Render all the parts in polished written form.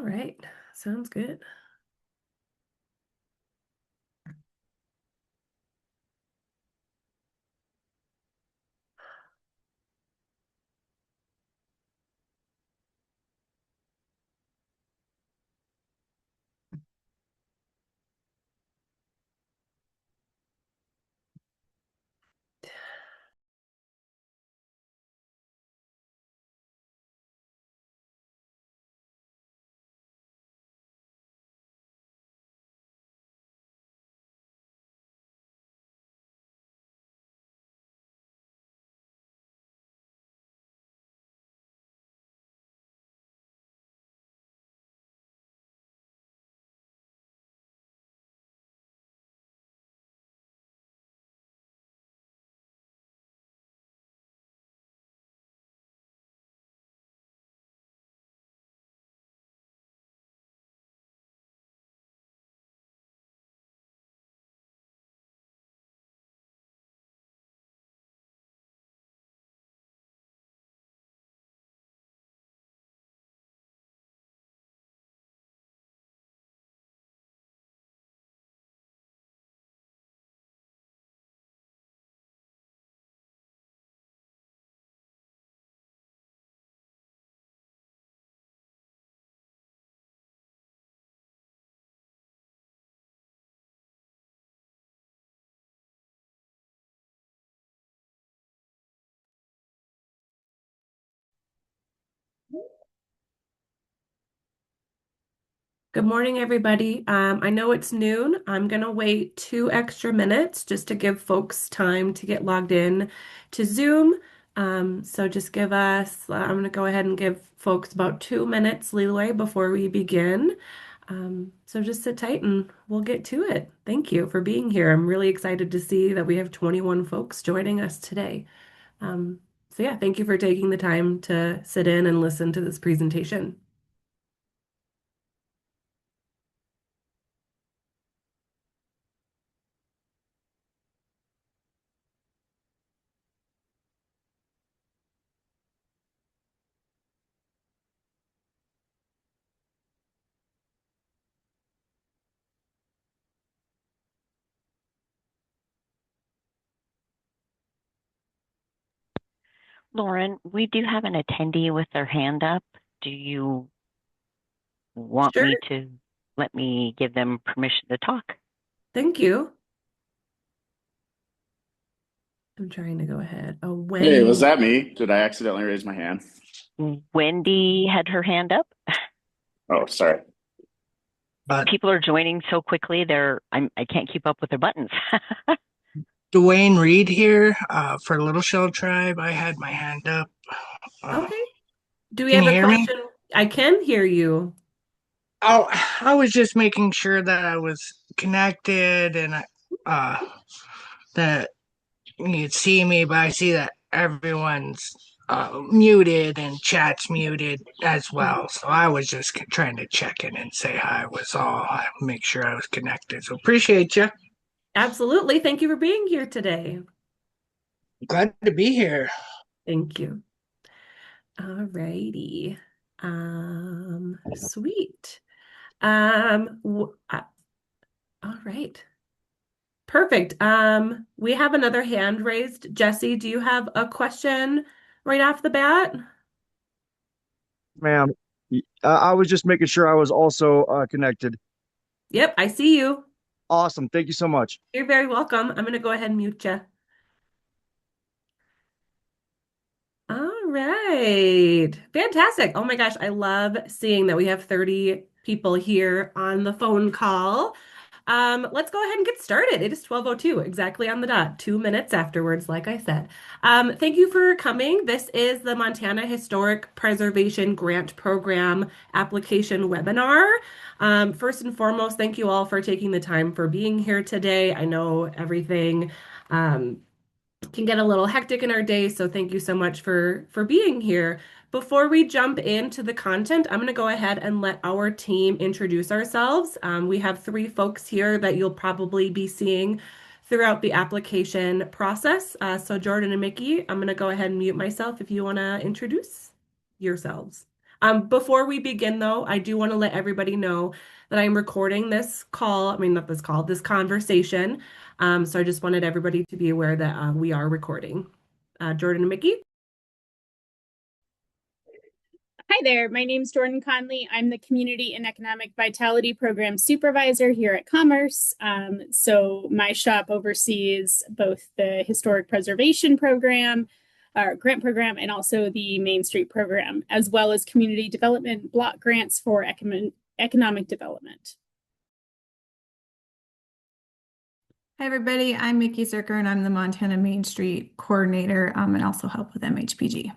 All right, sounds good. Good morning, everybody. I know it's noon. I'm going to wait 2 extra minutes just to give folks time to get logged in to Zoom. So just give us, I'm going to go ahead and give folks about 2 minutes leeway before we begin. So just sit tight and we'll get to it. Thank you for being here. I'm really excited to see that we have 21 folks joining us today. So yeah, thank you for taking the time to sit in and listen to this presentation. Lauren, we do have an attendee with their hand up. Do you want Sure. me to let me give them permission to talk? Thank you. I'm trying to go ahead. Oh, Hey, when was that me? Did I accidentally raise my hand? Wendy had her hand up. Oh, sorry. But People are joining so quickly, I can't keep up with their buttons. Dwayne Reed here for Little Shell Tribe. I had my hand up. Uh, okay. Do we can have you a hear me? question? I can hear you. Oh, I was just making sure that I was connected and uh, that you'd see me, but I see that everyone's muted and chat's muted as Mhm. well. So I was just trying to check in and say hi was all. Make sure I was connected. So appreciate you. Absolutely. Thank you for being here today. Glad to be here. Thank you. All righty. Sweet. All right. Perfect. We have another hand raised. Jesse, do you have a question right off the bat? Ma'am. I was just making sure I was also connected. Yep, I see you. Awesome. Thank you so much. You're very welcome. I'm going to go ahead and mute you. All right. Fantastic. Oh my gosh, I love seeing that we have 30 people here on the phone call. Let's go ahead and get started. It is 12:02, exactly on the dot, 2 minutes afterwards, like I said. Thank you for coming. This is the Montana Historic Preservation Grant Program application webinar. First and foremost, thank you all for taking the time for being here today. I know everything can get a little hectic in our day, so thank you so much for being here. Before we jump into the content, I'm going to go ahead and let our team introduce ourselves. We have 3 folks here that you'll probably be seeing throughout the application process. So Jordan and Mickey, I'm going to go ahead and mute myself if you want to introduce yourselves. Before we begin, though, I do want to let everybody know that I'm recording this call. I mean, not this call, this conversation. So I just wanted everybody to be aware that we are recording. Jordan and Mickey? Hi there, my name's Jordan Conley. I'm the Community and Economic Vitality Program Supervisor here at Commerce. So my shop oversees both the Historic Preservation Program, our grant program, and also the Main Street program, as well as community development block grants for economic development. Hi, everybody. I'm Mickey Zerker, and I'm the Montana Main Street Coordinator and also help with MHPG.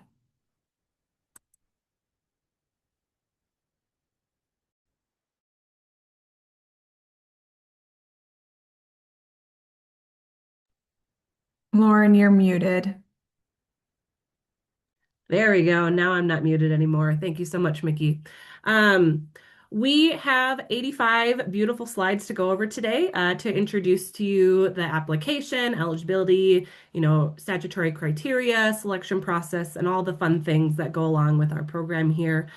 Lauren, you're muted. There we go. Now I'm not muted anymore. Thank you so much, Mickey. We have 85 beautiful slides to go over today to introduce to you the application, eligibility, statutory criteria, selection process, and all the fun things that go along with our program here.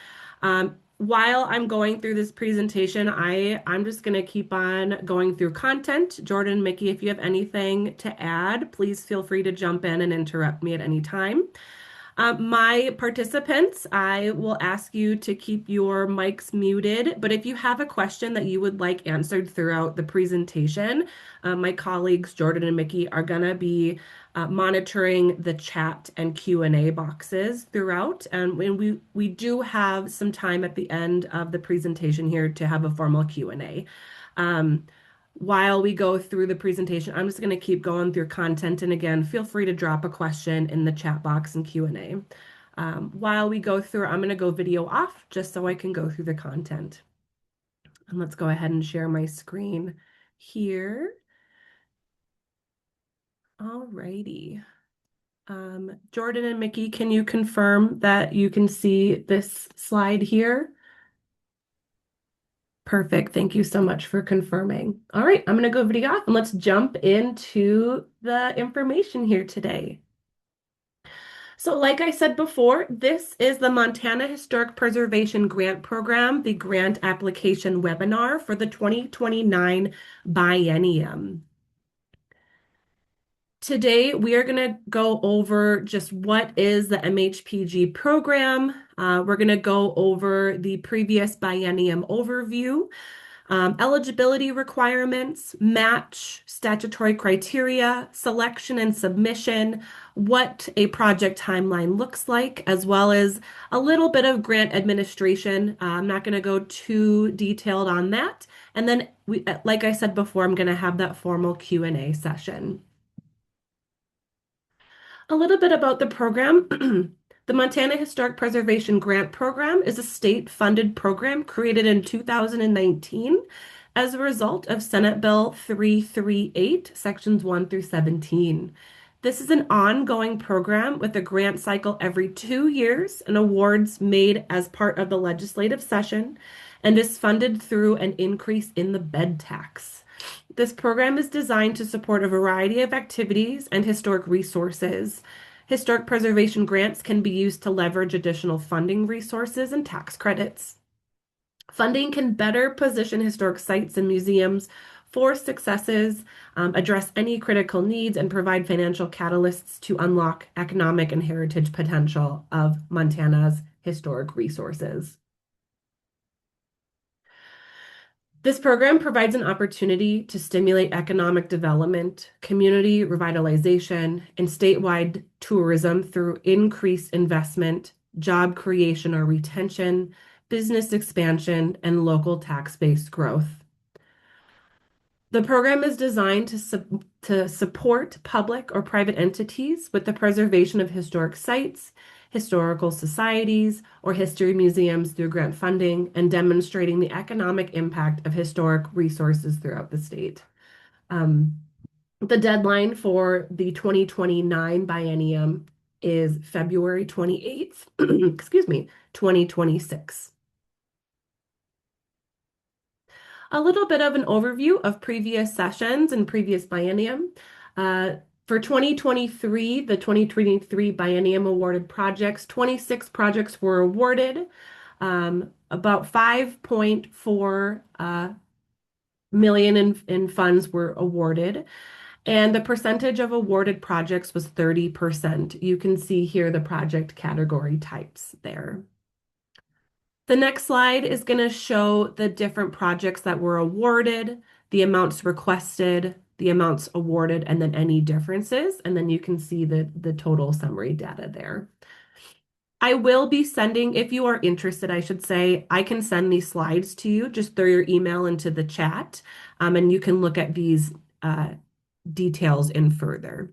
While I'm going through this presentation, I'm just going to keep on going through content. Jordan, Mickey, if you have anything to add, please feel free to jump in and interrupt me at any time. My participants, I will ask you to keep your mics muted, but if you have a question that you would like answered throughout the presentation, my colleagues Jordan and Mickey are going to be monitoring the chat and Q&A boxes throughout, and we do have some time at the end of the presentation here to have a formal Q&A. While we go through the presentation, I'm just going to keep going through content. And again, feel free to drop a question in the chat box and Q&A. While we go through, I'm going to go video off just so I can go through the content. And let's go ahead and share my screen here. All righty. Jordan and Mickey, can you confirm that you can see this slide here? Perfect. Thank you so much for confirming. All right, I'm going to go video off and let's jump into the information here today. So like I said before, this is the Montana Historic Preservation Grant Program, the grant application webinar for the 2029 biennium. Today, we are going to go over just what is the MHPG program. We're going to go over the previous biennium overview, eligibility requirements, match, statutory criteria, selection and submission, what a project timeline looks like, as well as a little bit of grant administration. I'm not going to go too detailed on that. And then, like I said before, I'm going to have that formal Q&A session. A little bit about the program. The Montana Historic Preservation Grant Program is a state-funded program created in 2019 as a result of Senate Bill 338, Sections 1 through 17. This is an ongoing program with a grant cycle every 2 years and awards made as part of the legislative session and is funded through an increase in the bed tax. This program is designed to support a variety of activities and historic resources. Historic preservation grants can be used to leverage additional funding resources and tax credits. Funding can better position historic sites and museums for successes, address any critical needs, and provide financial catalysts to unlock economic and heritage potential of Montana's historic resources. This program provides an opportunity to stimulate economic development, community revitalization, and statewide tourism through increased investment, job creation or retention, business expansion, and local tax-based growth. The program is designed to support public or private entities with the preservation of historic sites, historical societies, or history museums through grant funding and demonstrating the economic impact of historic resources throughout the state. The deadline for the 2029 biennium is February 28th, 2026. A little bit of an overview of previous sessions and previous biennium. For 2023, the 2023 biennium awarded projects, 26 projects were awarded. About 5.4 million in funds were awarded, and the percentage of awarded projects was 30%. You can see here the project category types there. The next slide is going to show the different projects that were awarded, the amounts requested, the amounts awarded, and then any differences. And then you can see the total summary data there. I will be sending, if you are interested, I should say, I can send these slides to you. Just throw your email into the chat, and you can look at these details in further.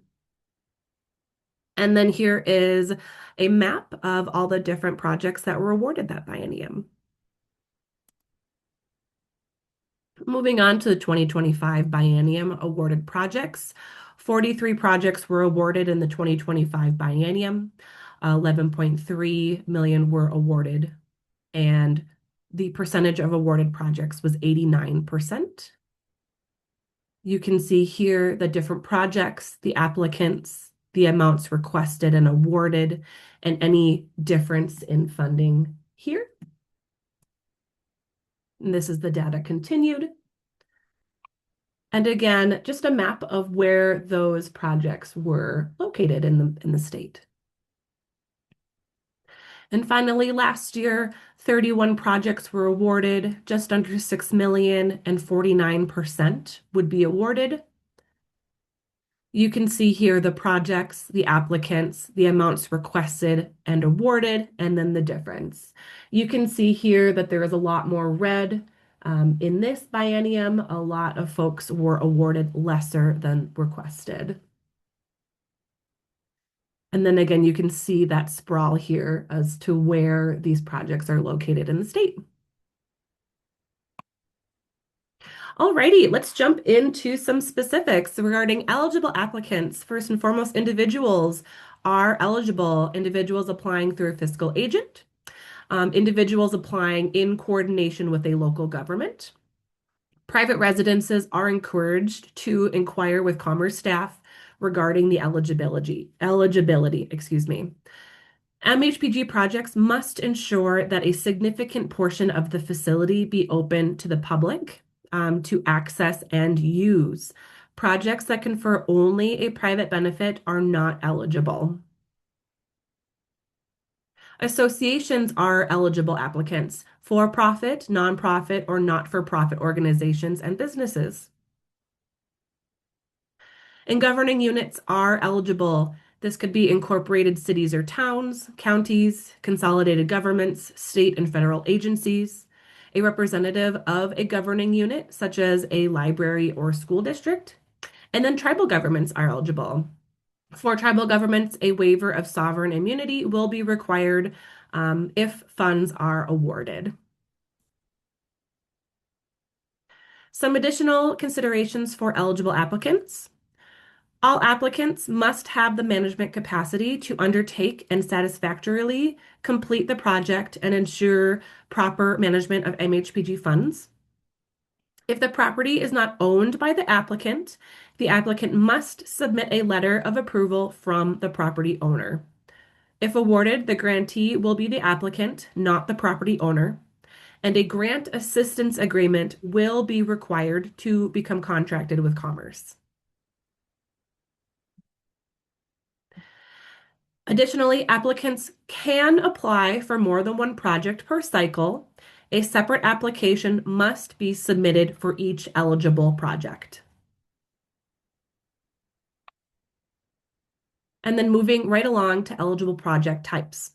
And then here is a map of all the different projects that were awarded that biennium. Moving on to the 2025 biennium awarded projects. 43 projects were awarded in the 2025 biennium. 11.3 million were awarded, and the percentage of awarded projects was 89%. You can see here the different projects, the applicants, the amounts requested and awarded, and any difference in funding here. And this is the data continued. And again, just a map of where those projects were located in the state. And finally, last year, 31 projects were awarded, just under 6 million, and 49% would be awarded. You can see here the projects, the applicants, the amounts requested and awarded, and then the difference. You can see here that there is a lot more red in this biennium. A lot of folks were awarded lesser than requested. And then again, you can see that sprawl here as to where these projects are located in the state. Alrighty, let's jump into some specifics regarding eligible applicants. First and foremost, individuals are eligible. Individuals applying through a fiscal agent, individuals applying in coordination with a local government. Private residences are encouraged to inquire with Commerce staff regarding the eligibility, MHPG projects must ensure that a significant portion of the facility be open to the public to access and use. Projects that confer only a private benefit are not eligible. Associations are eligible applicants: for-profit, nonprofit, or not-for-profit organizations and businesses. And governing units are eligible. This could be incorporated cities or towns, counties, consolidated governments, state and federal agencies, a representative of a governing unit, such as a library or school district, and then tribal governments are eligible. For tribal governments, a waiver of sovereign immunity will be required if funds are awarded. Some additional considerations for eligible applicants. All applicants must have the management capacity to undertake and satisfactorily complete the project and ensure proper management of MHPG funds. If the property is not owned by the applicant must submit a letter of approval from the property owner. If awarded, the grantee will be the applicant, not the property owner, and a grant assistance agreement will be required to become contracted with Commerce. Additionally, applicants can apply for more than one project per cycle. A separate application must be submitted for each eligible project. And then moving right along to eligible project types.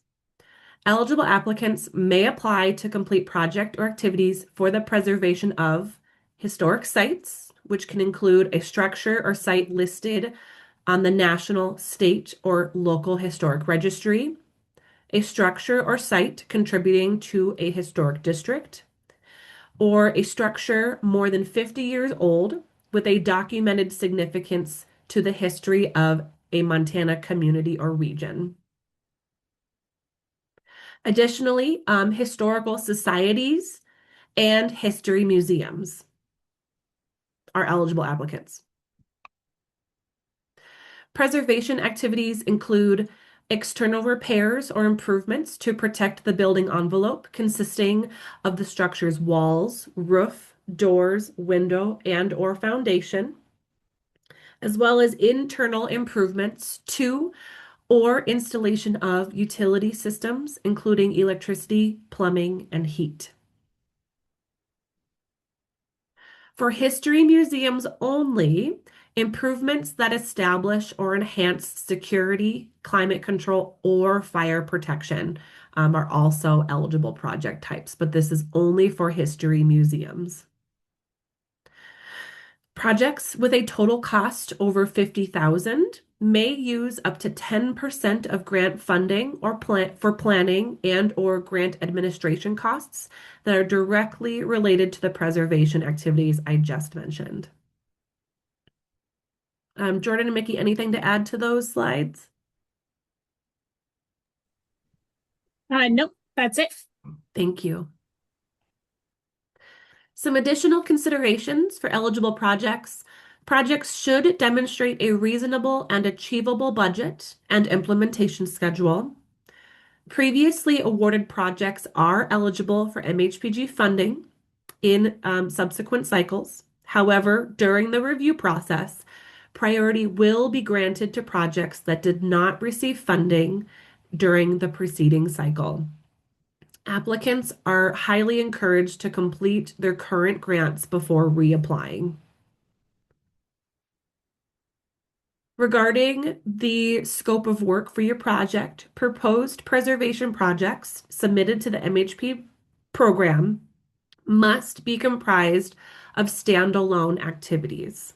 Eligible applicants may apply to complete project or activities for the preservation of historic sites, which can include a structure or site listed on the national, state, or local historic registry, a structure or site contributing to a historic district, or a structure more than 50 years old with a documented significance to the history of a Montana community or region. Additionally, historical societies and history museums are eligible applicants. Preservation activities include external repairs or improvements to protect the building envelope consisting of the structure's walls, roof, doors, window, and or foundation, as well as internal improvements to or installation of utility systems, including electricity, plumbing, and heat. For history museums only, improvements that establish or enhance security, climate control, or fire protection are also eligible project types, but this is only for history museums. Projects with a total cost over $50,000 may use up to 10% of grant funding or for planning and or grant administration costs that are directly related to the preservation activities I just mentioned. Jordan and Mickey, anything to add to those slides? Nope, that's it. Thank you. Some additional considerations for eligible projects. Projects should demonstrate a reasonable and achievable budget and implementation schedule. Previously awarded projects are eligible for MHPG funding in subsequent cycles. However, during the review process, priority will be granted to projects that did not receive funding during the preceding cycle. Applicants are highly encouraged to complete their current grants before reapplying. Regarding the scope of work for your project, proposed preservation projects submitted to the MHP program must be comprised of standalone activities.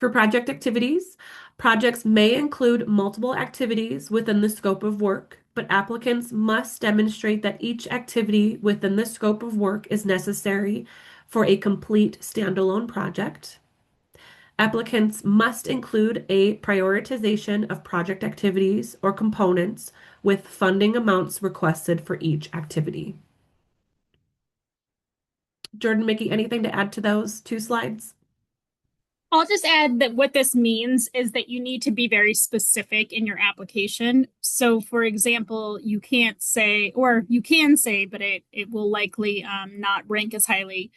For project activities, projects may include multiple activities within the scope of work, but applicants must demonstrate that each activity within the scope of work is necessary for a complete standalone project. Applicants must include a prioritization of project activities or components with funding amounts requested for each activity. Jordan, Mickey, anything to add to those two slides? I'll just add that what this means is that you need to be very specific in your application. So, for example, you can't say, or you can say, but it will likely not rank as highly.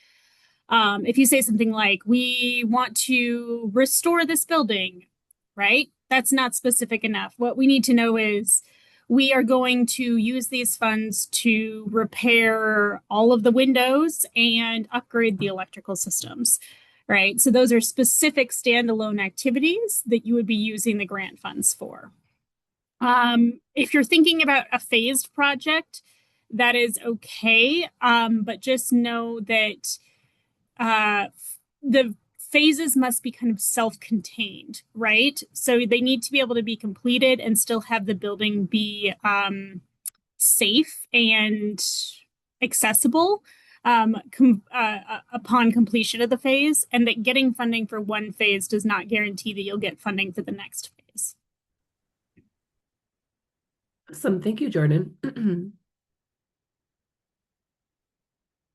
If you say something like, we want to restore this building, right? That's not specific enough. What we need to know is we are going to use these funds to repair all of the windows and upgrade the electrical systems, right? So those are specific standalone activities that you would be using the grant funds for. If you're thinking about a phased project, that is okay, but just know that the phases must be kind of self-contained, right? So they need to be able to be completed and still have the building be safe and accessible upon completion of the phase, and that getting funding for one phase does not guarantee that you'll get funding for the next phase. Awesome. Thank you, Jordan.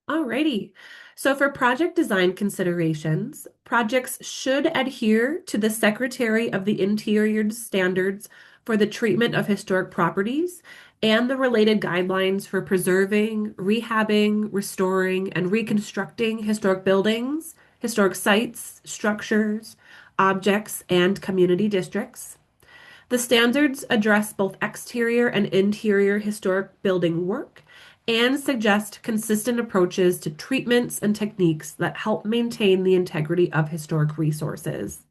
Alrighty. So for project design considerations, projects should adhere to the Secretary of the Interior standards for the treatment of historic properties and the related guidelines for preserving, rehabbing, restoring, and reconstructing historic buildings, historic sites, structures, objects, and community districts. The standards address both exterior and interior historic building work and suggest consistent approaches to treatments and techniques that help maintain the integrity of historic resources.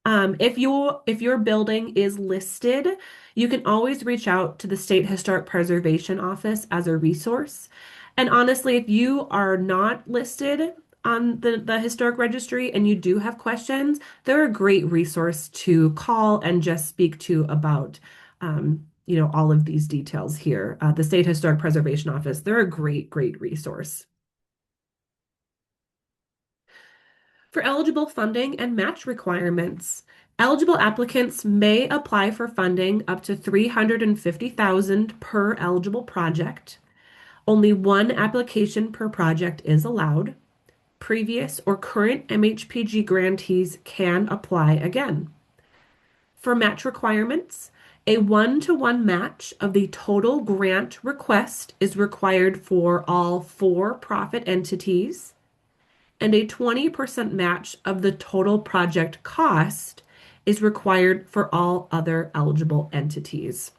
If your building is listed, you can always reach out to the State Historic Preservation Office as a resource. And honestly, if you are not listed on the historic registry and you do have questions, they're a great resource to call and just speak to about all of these details here. The State Historic Preservation Office, they're a great resource. For eligible funding and match requirements, eligible applicants may apply for funding up to $350,000 per eligible project. Only one application per project is allowed. previous or current MHPG grantees can apply again. For match requirements, a 1-to-1 match of the total grant request is required for all for-profit entities, and a 20% match of the total project cost is required for all other eligible entities.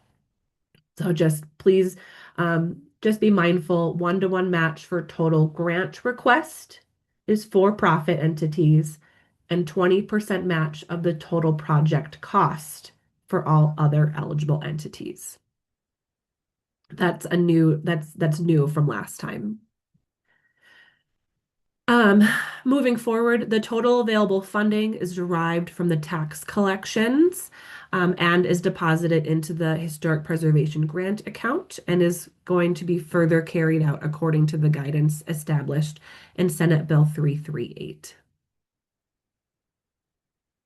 So just please, just be mindful, 1-to-1 match for total grant request is for-profit entities, and 20% match of the total project cost for all other eligible entities. That's new from last time. Moving forward, the total available funding is derived from the tax collections, and is deposited into the Historic Preservation Grant account and is going to be further carried out according to the guidance established in Senate Bill 338.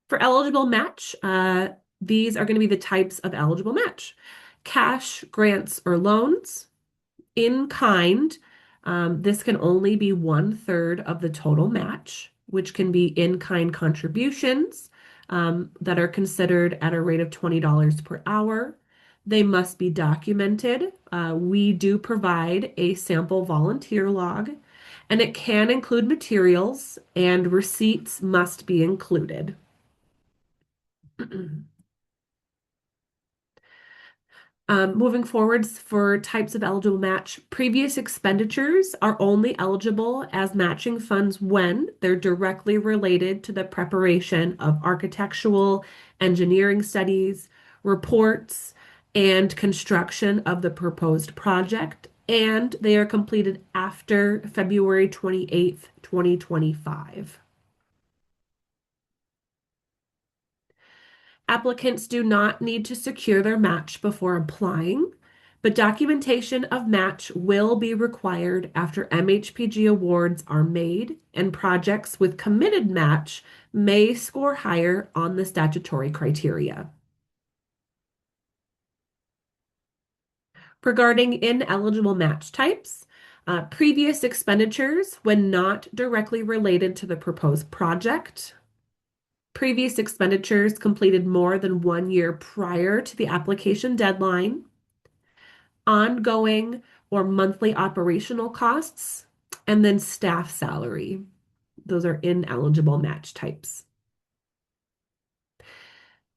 For eligible match, these are going to be the types of eligible match: cash, grants, or loans. In kind, this can only be 1/3 of the total match, which can be in-kind contributions that are considered at a rate of $20 per hour. They must be documented. We do provide a sample volunteer log, and it can include materials, and receipts must be included. Moving forwards, for types of eligible match, previous expenditures are only eligible as matching funds when they're directly related to the preparation of architectural, engineering studies, reports, and construction of the proposed project, and they are completed after February 28th, 2025. Applicants do not need to secure their match before applying, but documentation of match will be required after MHPG awards are made, and projects with committed match may score higher on the statutory criteria. Regarding ineligible match types, previous expenditures when not directly related to the proposed project, previous expenditures completed more than 1 year prior to the application deadline, ongoing or monthly operational costs, and then staff salary. Those are ineligible match types.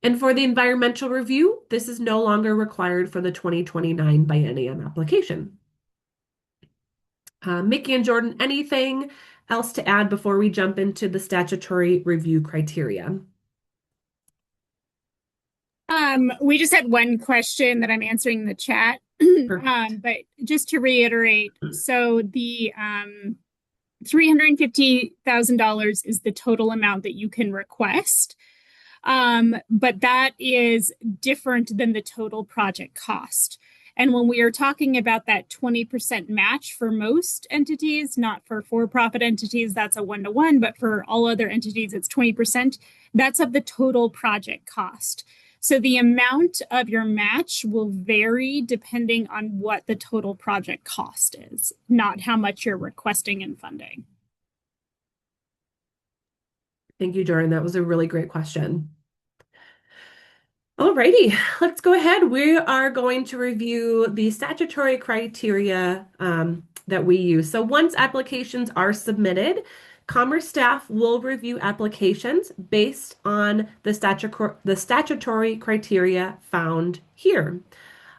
And for the environmental review, this is no longer required for the 2029 biennium application. Mickey and Jordan, anything else to add before we jump into the statutory review criteria? We just had one question that I'm answering in the chat. But just to reiterate, so the $350,000 is the total amount that you can request. But that is different than the total project cost. And when we are talking about that 20% match for most entities, not for for-profit entities, that's a 1-to-1, but for all other entities, it's 20%. That's of the total project cost. So the amount of your match will vary depending on what the total project cost is, not how much you're requesting in funding. Thank you, Jordan. That was a really great question. Alrighty, let's go ahead. We are going to review the statutory criteria that we use. So once applications are submitted, Commerce staff will review applications based on the statutory criteria found here.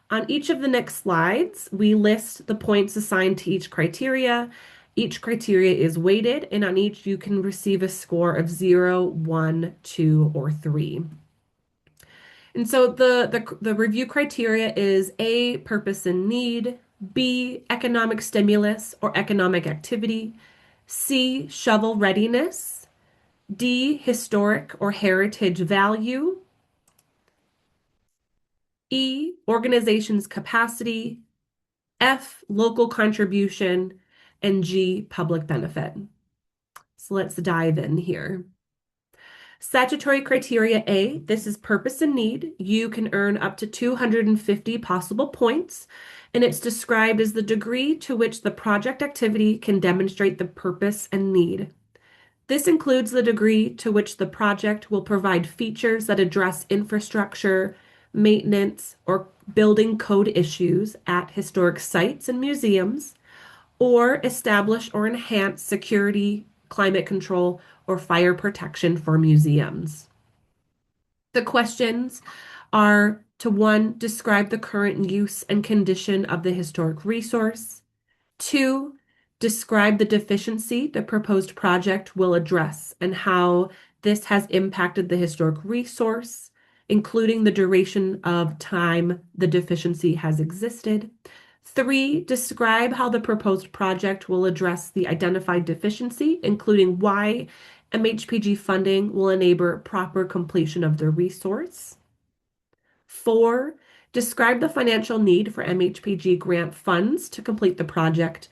On each of the next slides, we list the points assigned to each criteria. Each criteria is weighted, and on each you can receive a score of 0, 1, 2, or 3. And so the review criteria is A, purpose and need, B, economic stimulus or economic activity, C, shovel readiness, D, historic or heritage value, E, organization's capacity, F, local contribution, and G, public benefit. So let's dive in here. Statutory criteria A, this is purpose and need. You can earn up to 250 possible points, and it's described as the degree to which the project activity can demonstrate the purpose and need This includes the degree to which the project will provide features that address infrastructure, maintenance, or building code issues at historic sites and museums, or establish or enhance security, climate control, or fire protection for museums. The questions are to one, describe the current use and condition of the historic resource. Two, describe the deficiency the proposed project will address and how this has impacted the historic resource, including the duration of time the deficiency has existed. Three, describe how the proposed project will address the identified deficiency, including why MHPG funding will enable proper completion of the resource. Four, describe the financial need for MHPG grant funds to complete the project.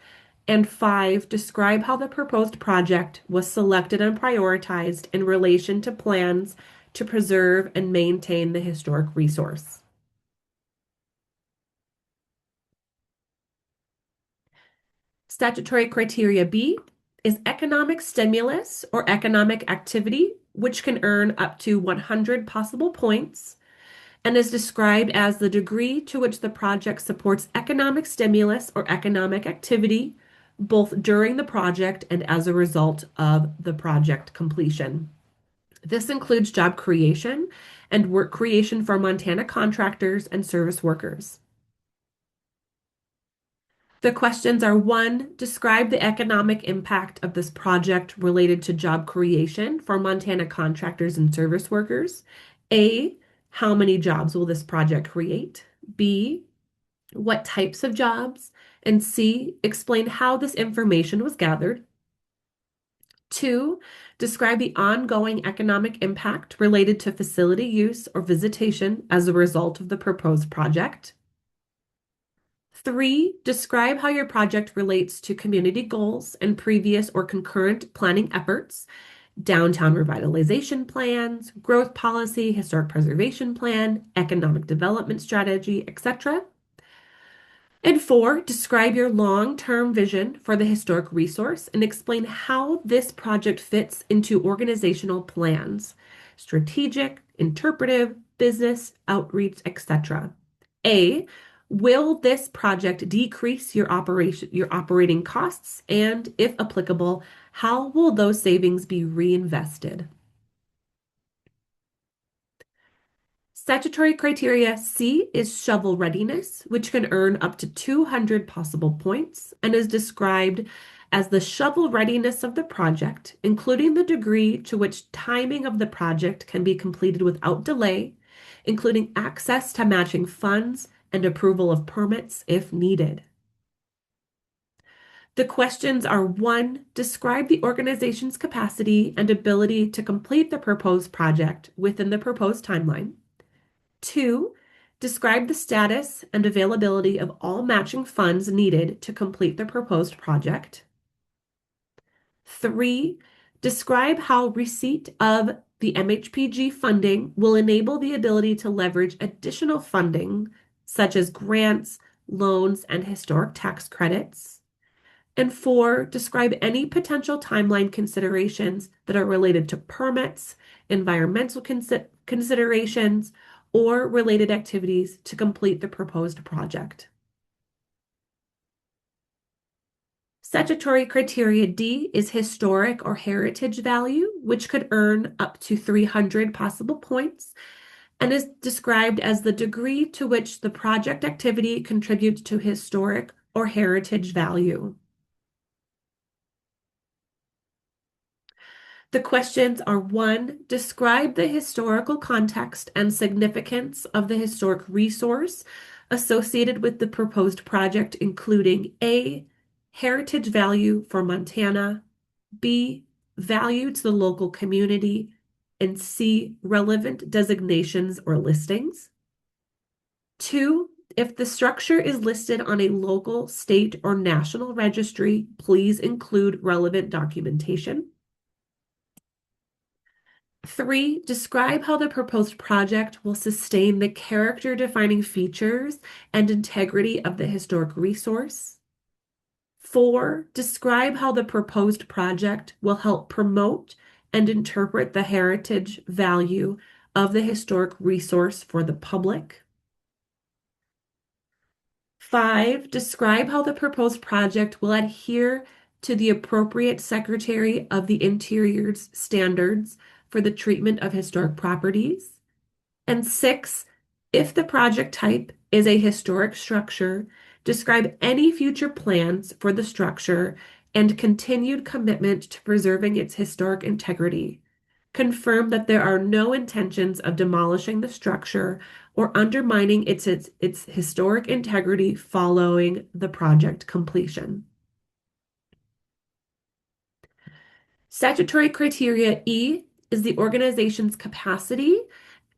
And five, describe how the proposed project was selected and prioritized in relation to plans to preserve and maintain the historic resource. Statutory criteria B is economic stimulus or economic activity, which can earn up to 100 possible points and is described as the degree to which the project supports economic stimulus or economic activity, both during the project and as a result of the project completion. This includes job creation and work creation for Montana contractors and service workers. The questions are one, describe the economic impact of this project related to job creation for Montana contractors and service workers. A, how many jobs will this project create? B, what types of jobs? And C, explain how this information was gathered. Two, describe the ongoing economic impact related to facility use or visitation as a result of the proposed project. Three, describe how your project relates to community goals and previous or concurrent planning efforts, downtown revitalization plans, growth policy, historic preservation plan, economic development strategy, etc. And four, describe your long-term vision for the historic resource and explain how this project fits into organizational plans, strategic, interpretive, business, outreach, etc. A, will this project decrease your operating costs? And if applicable, how will those savings be reinvested? Statutory criteria C is shovel readiness, which can earn up to 200 possible points and is described as the shovel readiness of the project, including the degree to which timing of the project can be completed without delay, including access to matching funds and approval of permits if needed. The questions are one, describe the organization's capacity and ability to complete the proposed project within the proposed timeline. Two, describe the status and availability of all matching funds needed to complete the proposed project. Three, describe how receipt of the MHPG funding will enable the ability to leverage additional funding, such as grants, loans, and historic tax credits. And four, describe any potential timeline considerations that are related to permits, environmental considerations, or related activities to complete the proposed project. Statutory criteria D is historic or heritage value, which could earn up to 300 possible points and is described as the degree to which the project activity contributes to historic or heritage value. The questions are one, describe the historical context and significance of the historic resource associated with the proposed project, including A, heritage value for Montana, B, value to the local community, and C, relevant designations or listings. Two, if the structure is listed on a local, state, or national registry, please include relevant documentation. Three, describe how the proposed project will sustain the character-defining features and integrity of the historic resource. 4, describe how the proposed project will help promote and interpret the heritage value of the historic resource for the public. 5, describe how the proposed project will adhere to the appropriate Secretary of the Interior's standards for the treatment of historic properties. And 6, if the project type is a historic structure, describe any future plans for the structure and continued commitment to preserving its historic integrity. Confirm that there are no intentions of demolishing the structure or undermining its historic integrity following the project completion. Statutory criteria E is the organization's capacity,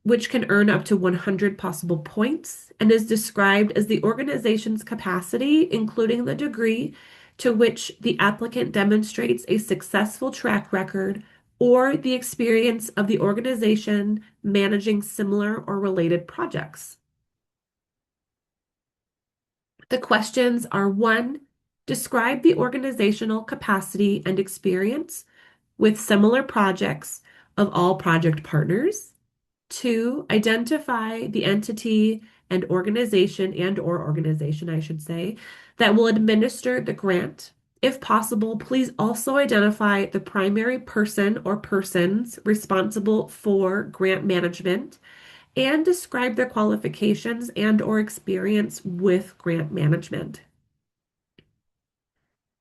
which can earn up to 100 possible points and is described as the organization's capacity, including the degree to which the applicant demonstrates a successful track record or the experience of the organization managing similar or related projects. The questions are 1, describe the organizational capacity and experience with similar projects of all project partners. 2, identify the entity and organization or organization, I should say, that will administer the grant. If possible, please also identify the primary person or persons responsible for grant management and describe their qualifications or experience with grant management.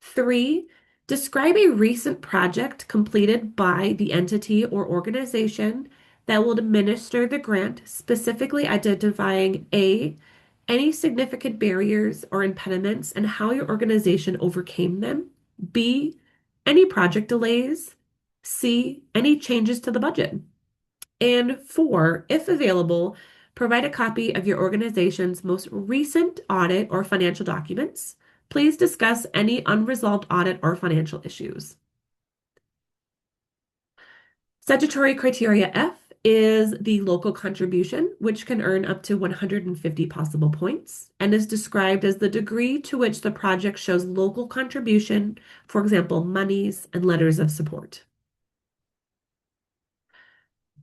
3, describe a recent project completed by the entity or organization that will administer the grant, specifically identifying A, any significant barriers or impediments and how your organization overcame them. B, any project delays. C, any changes to the budget. And 4, if available, provide a copy of your organization's most recent audit or financial documents. Please discuss any unresolved audit or financial issues. Statutory criteria F is the local contribution, which can earn up to 150 possible points and is described as the degree to which the project shows local contribution, for example, monies and letters of support.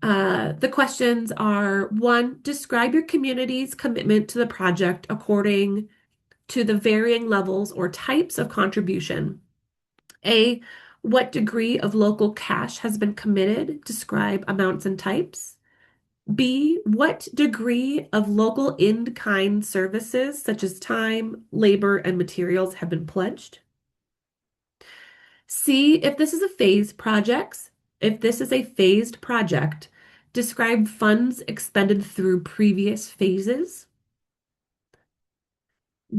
The questions are 1, describe your community's commitment to the project according to the varying levels or types of contribution. A, what degree of local cash has been committed? Describe amounts and types. B, what degree of local in-kind services such as time, labor, and materials have been pledged? C, if this is a phased project, describe funds expended through previous phases.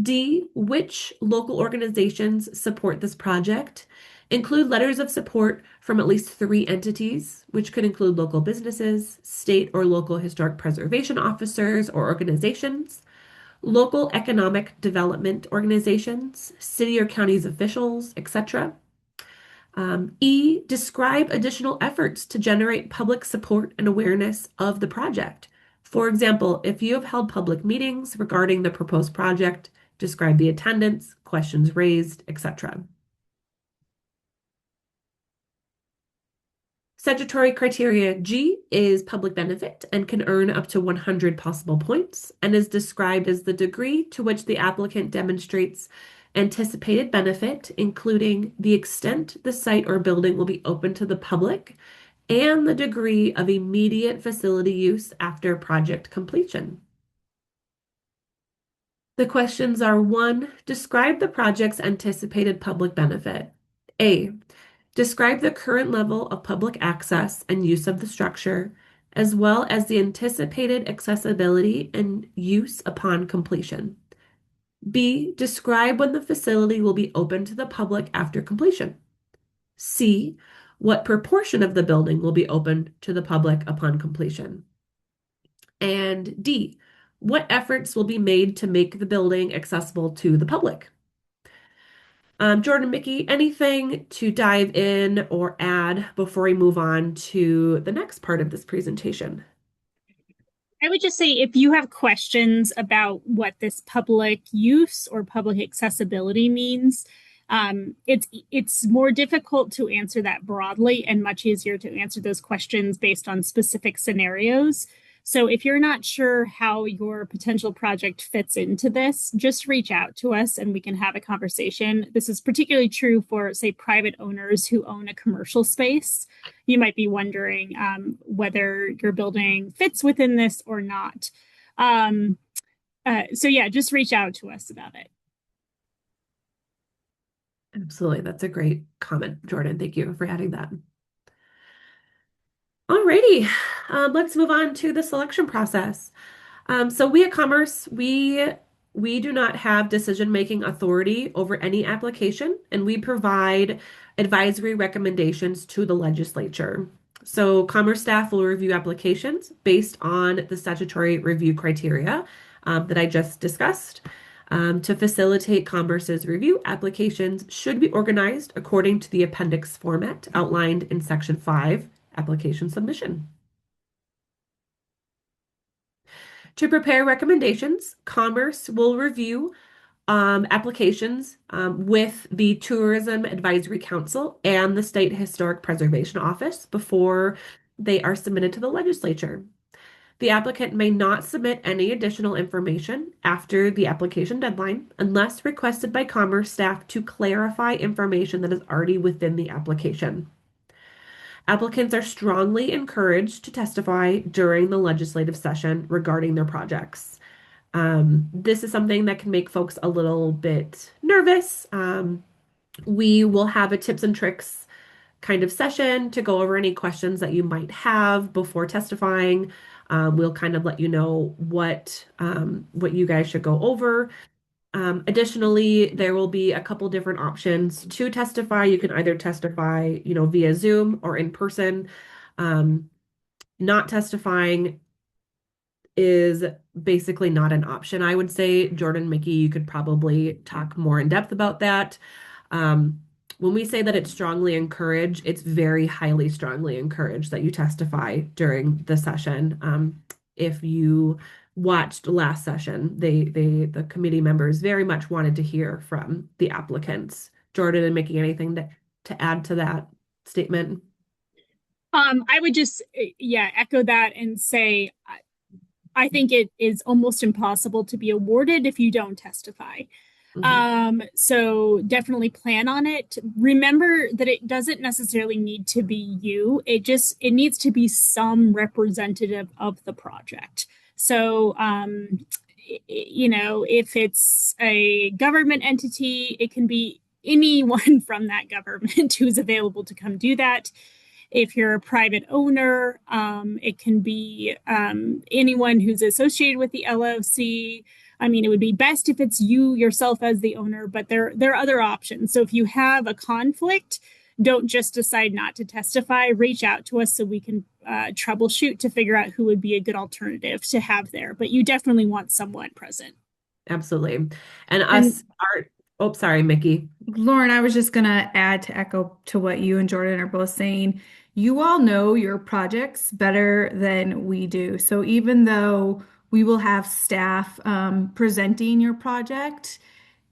D, which local organizations support this project? Include letters of support from at least 3 entities, which could include local businesses, state or local historic preservation officers or organizations, local economic development organizations, city or county's officials, etc. E, describe additional efforts to generate public support and awareness of the project. For example, if you have held public meetings regarding the proposed project, describe the attendance, questions raised, etc. Statutory criteria G is public benefit and can earn up to 100 possible points and is described as the degree to which the applicant demonstrates anticipated benefit, including the extent the site or building will be open to the public and the degree of immediate facility use after project completion. The questions are 1, describe the project's anticipated public benefit. A, describe the current level of public access and use of the structure, as well as the anticipated accessibility and use upon completion. B, describe when the facility will be open to the public after completion. C, what proportion of the building will be open to the public upon completion. And D, what efforts will be made to make the building accessible to the public? Jordan, Mickey, anything to dive in or add before we move on to the next part of this presentation? I would just say if you have questions about what this public use or public accessibility means, It's more difficult to answer that broadly and much easier to answer those questions based on specific scenarios. So if you're not sure how your potential project fits into this, just reach out to us and we can have a conversation. This is particularly true for, say, private owners who own a commercial space. You might be wondering whether your building fits within this or not. So yeah, just reach out to us about it. Absolutely. That's a great comment, Jordan. Thank you for adding that. Alrighty, let's move on to the selection process. So we at Commerce, we do not have decision-making authority over any application, and we provide advisory recommendations to the legislature. So Commerce staff will review applications based on the statutory review criteria that I just discussed. To facilitate Commerce's review, applications should be organized according to the appendix format outlined in Section 5, Application Submission. To prepare recommendations, Commerce will review applications with the Tourism Advisory Council and the State Historic Preservation Office before they are submitted to the legislature. The applicant may not submit any additional information after the application deadline unless requested by Commerce staff to clarify information that is already within the application. Applicants are strongly encouraged to testify during the legislative session regarding their projects. This is something that can make folks a little bit nervous. We will have a tips and tricks kind of session to go over any questions that you might have before testifying. We'll kind of let you know what you guys should go over. Additionally, there will be a couple different options to testify. You can either testify, via Zoom or in person. Not testifying is basically not an option. I would say, Jordan, Mickey, you could probably talk more in depth about that. When we say that it's strongly encouraged, it's very highly strongly encouraged that you testify during the session. If you watched last session, the committee members very much wanted to hear from the applicants. Jordan and Mickey, anything to add to that statement? I would just echo that and say I think it is almost impossible to be awarded if you don't testify. So definitely plan on it. Remember that it doesn't necessarily need to be you. It needs to be some representative of the project. So, if it's a government entity, it can be anyone from that government who's available to come do that. If you're a private owner, it can be anyone who's associated with the LLC. I mean, it would be best if it's you yourself as the owner, but there are other options. So if you have a conflict, don't just decide not to testify. Reach out to us so we can troubleshoot to figure out who would be a good alternative to have there. But you definitely want someone present. Absolutely. And oh, sorry, Mickey. Lauren, I was just going to add to echo to what you and Jordan are both saying. You all know your projects better than we do. So even though we will have staff presenting your project,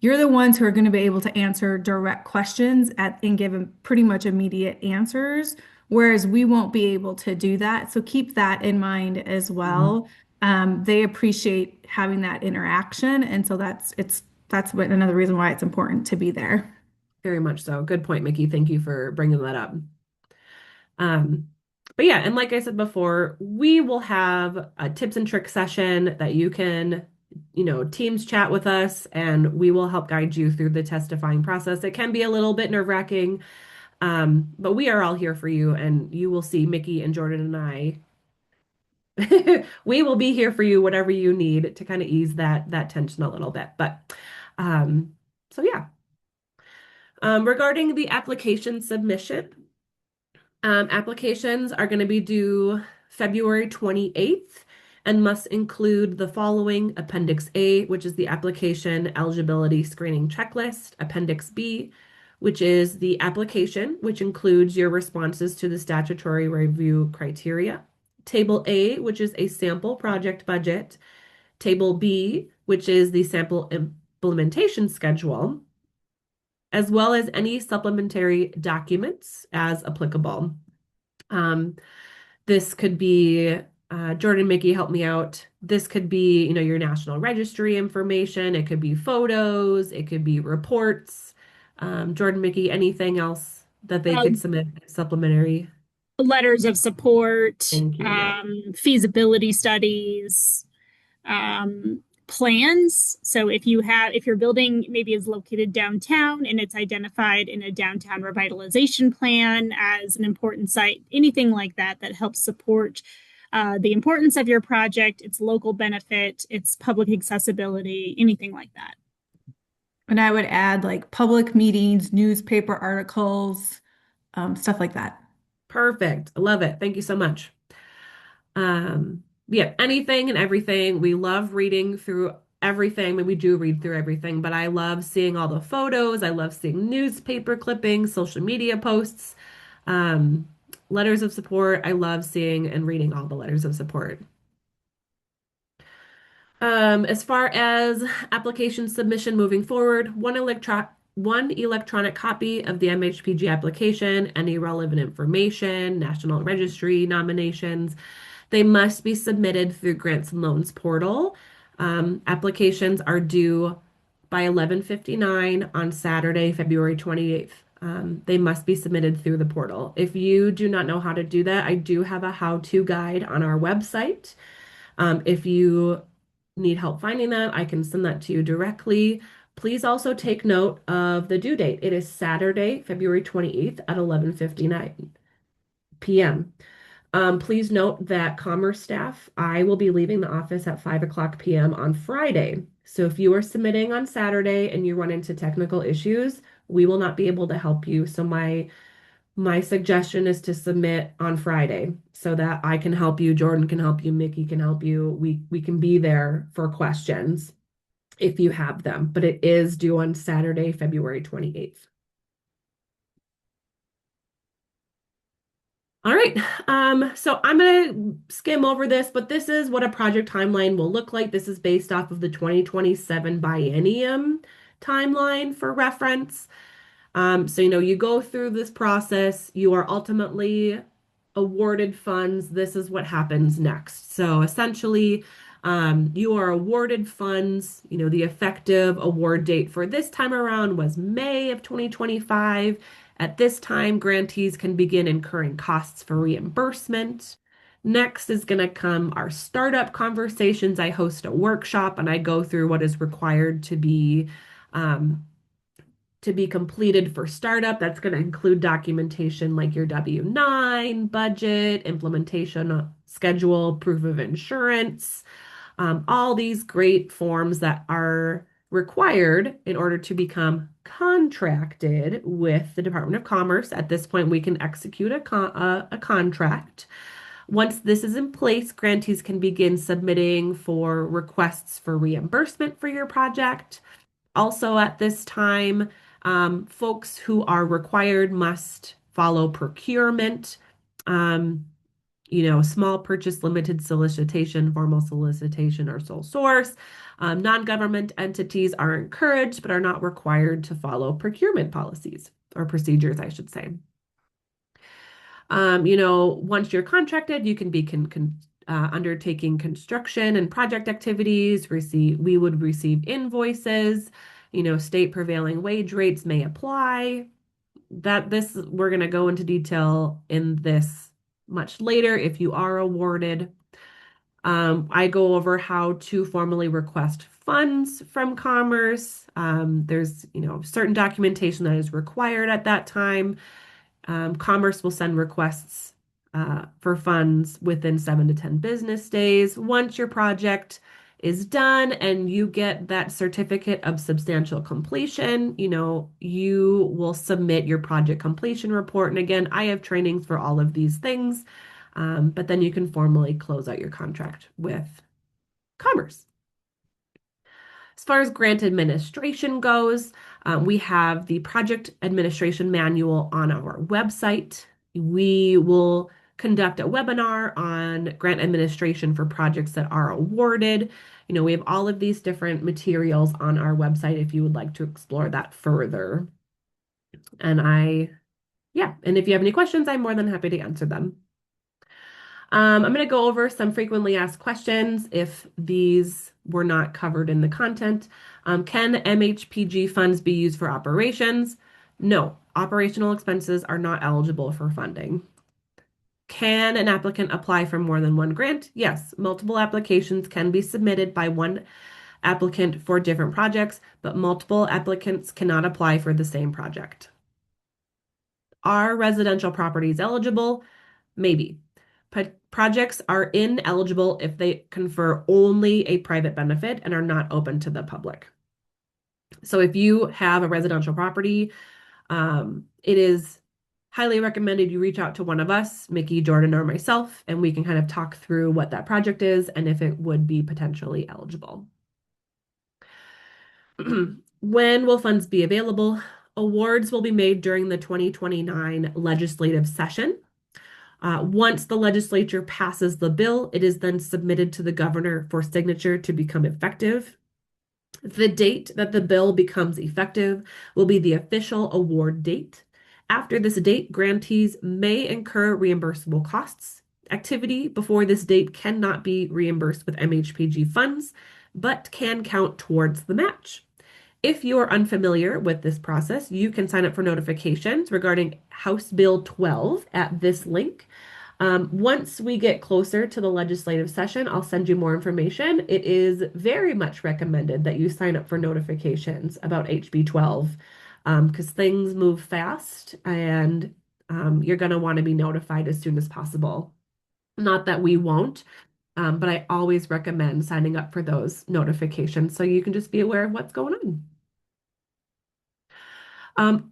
you're the ones who are going to be able to answer direct questions and give them pretty much immediate answers, whereas we won't be able to do that. So keep that in mind as well. They appreciate having that interaction, and so that's another reason why it's important to be there. Very much so. Good point, Mickey. Thank you for bringing that up. But yeah, and like I said before, we will have a tips and tricks session that you can, Teams chat with us, and we will help guide you through the testifying process. It can be a little bit nerve-wracking, but we are all here for you, and you will see Mickey and Jordan and I. We will be here for you, whatever you need to kind of ease that tension a little bit. But so yeah. Regarding the application submission, applications are going to be due February 28th and must include the following: Appendix A, which is the application eligibility screening checklist; Appendix B, which is the application, which includes your responses to the statutory review criteria; Table A, which is a sample project budget; Table B, which is the sample implementation schedule; as well as any supplementary documents as applicable. Um, this could be Jordan, Mickey, help me out. This could be, your national registry information. It could be photos. It could be reports. Jordan, Mickey, anything else that they could submit supplementary? Letters of support, Thank you. Yeah. feasibility studies, plans. So if your building maybe is located downtown and it's identified in a downtown revitalization plan as an important site, anything like that that helps support the importance of your project, its local benefit, its public accessibility, anything like that. And I would add like public meetings, newspaper articles, stuff like that. Perfect. I love it. Thank you so much. Yeah, anything and everything. We love reading through everything. I mean, we do read through everything, but I love seeing all the photos. I love seeing newspaper clippings, social media posts, um, letters of support. I love seeing and reading all the letters of support. As far as application submission moving forward, one electronic copy of the MHPG application, any relevant information, National Registry nominations, they must be submitted through Grants and Loans portal. Applications are due by 11:59 on Saturday, February 28th. They must be submitted through the portal. If you do not know how to do that, I do have a how-to guide on our website. If you need help finding that, I can send that to you directly. Please also take note of the due date. It is Saturday, February 28th at 11:59 p.m. Please note that Commerce staff, I will be leaving the office at 5 p.m. on Friday. So if you are submitting on Saturday and you run into technical issues, we will not be able to help you. So my suggestion is to submit on Friday so that I can help you, Jordan can help you, Mickey can help you. We can be there for questions if you have them, but it is due on Saturday, February 28th. All right, so I'm gonna skim over this, but this is what a project timeline will look like. This is based off of the 2027 biennium timeline for reference. So, you go through this process, you are ultimately awarded funds. This is what happens next. So essentially, you are awarded funds. The effective award date for this time around was May of 2025. At this time, grantees can begin incurring costs for reimbursement. Next is going to come our startup conversations. I host a workshop and I go through what is required to be completed for startup. That's going to include documentation like your W-9, budget, implementation schedule, proof of insurance, all these great forms that are required in order to become contracted with the Department of Commerce. At this point, we can execute a contract. Once this is in place, grantees can begin submitting for requests for reimbursement for your project. Also, at this time, folks who are required must follow procurement, small purchase, limited solicitation, formal solicitation, or sole source. Non-government entities are encouraged but are not required to follow procurement policies or procedures, I should say. Once you're contracted, you can be undertaking construction and project activities. We would receive invoices. State prevailing wage rates may apply. We're going to go into detail in this much later if you are awarded. I go over how to formally request funds from Commerce. There's, certain documentation that is required at that time. Commerce will send requests for funds within 7 to 10 business days. Once your project is done and you get that certificate of substantial completion, you will submit your project completion report. And again, I have trainings for all of these things, but then you can formally close out your contract with Commerce. As far as grant administration goes, we have the project administration manual on our website. We will conduct a webinar on grant administration for projects that are awarded. We have all of these different materials on our website if you would like to explore that further. And yeah, and if you have any questions, I'm more than happy to answer them. I'm going to go over some frequently asked questions if these were not covered in the content. Can MHPG funds be used for operations? No, operational expenses are not eligible for funding. Can an applicant apply for more than one grant? Yes, multiple applications can be submitted by one applicant for different projects, but multiple applicants cannot apply for the same project. Are residential properties eligible? Maybe. Projects are ineligible if they confer only a private benefit and are not open to the public. So if you have a residential property, it is highly recommended you reach out to one of us, Mickey, Jordan, or myself, and we can kind of talk through what that project is and if it would be potentially eligible. When will funds be available? Awards will be made during the 2029 legislative session. Once the legislature passes the bill, it is then submitted to the governor for signature to become effective. The date that the bill becomes effective will be the official award date. After this date, grantees may incur reimbursable costs. Activity before this date cannot be reimbursed with MHPG funds, but can count towards the match. If you are unfamiliar with this process, you can sign up for notifications regarding House Bill 12 at this link. Once we get closer to the legislative session, I'll send you more information. It is very much recommended that you sign up for notifications about HB 12 because things move fast and you're going to want to be notified as soon as possible. Not that we won't, but I always recommend signing up for those notifications so you can just be aware of what's going on.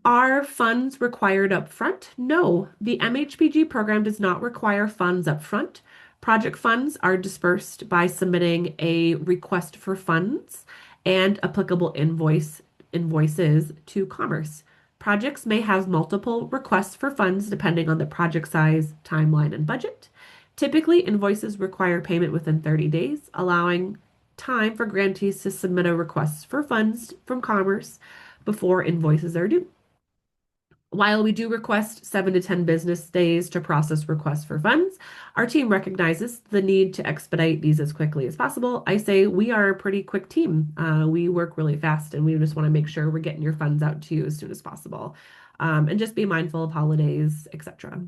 Are funds required up front? No, the MHPG program does not require funds up front. Project funds are dispersed by submitting a request for funds and applicable invoices to Commerce. Projects may have multiple requests for funds depending on the project size, timeline, and budget. Typically, invoices require payment within 30 days, allowing time for grantees to submit a request for funds from Commerce before invoices are due. While we do request 7 to 10 business days to process requests for funds, our team recognizes the need to expedite these as quickly as possible. I say we are a pretty quick team. We work really fast and we just want to make sure we're getting your funds out to you as soon as possible. And just be mindful of holidays, etc.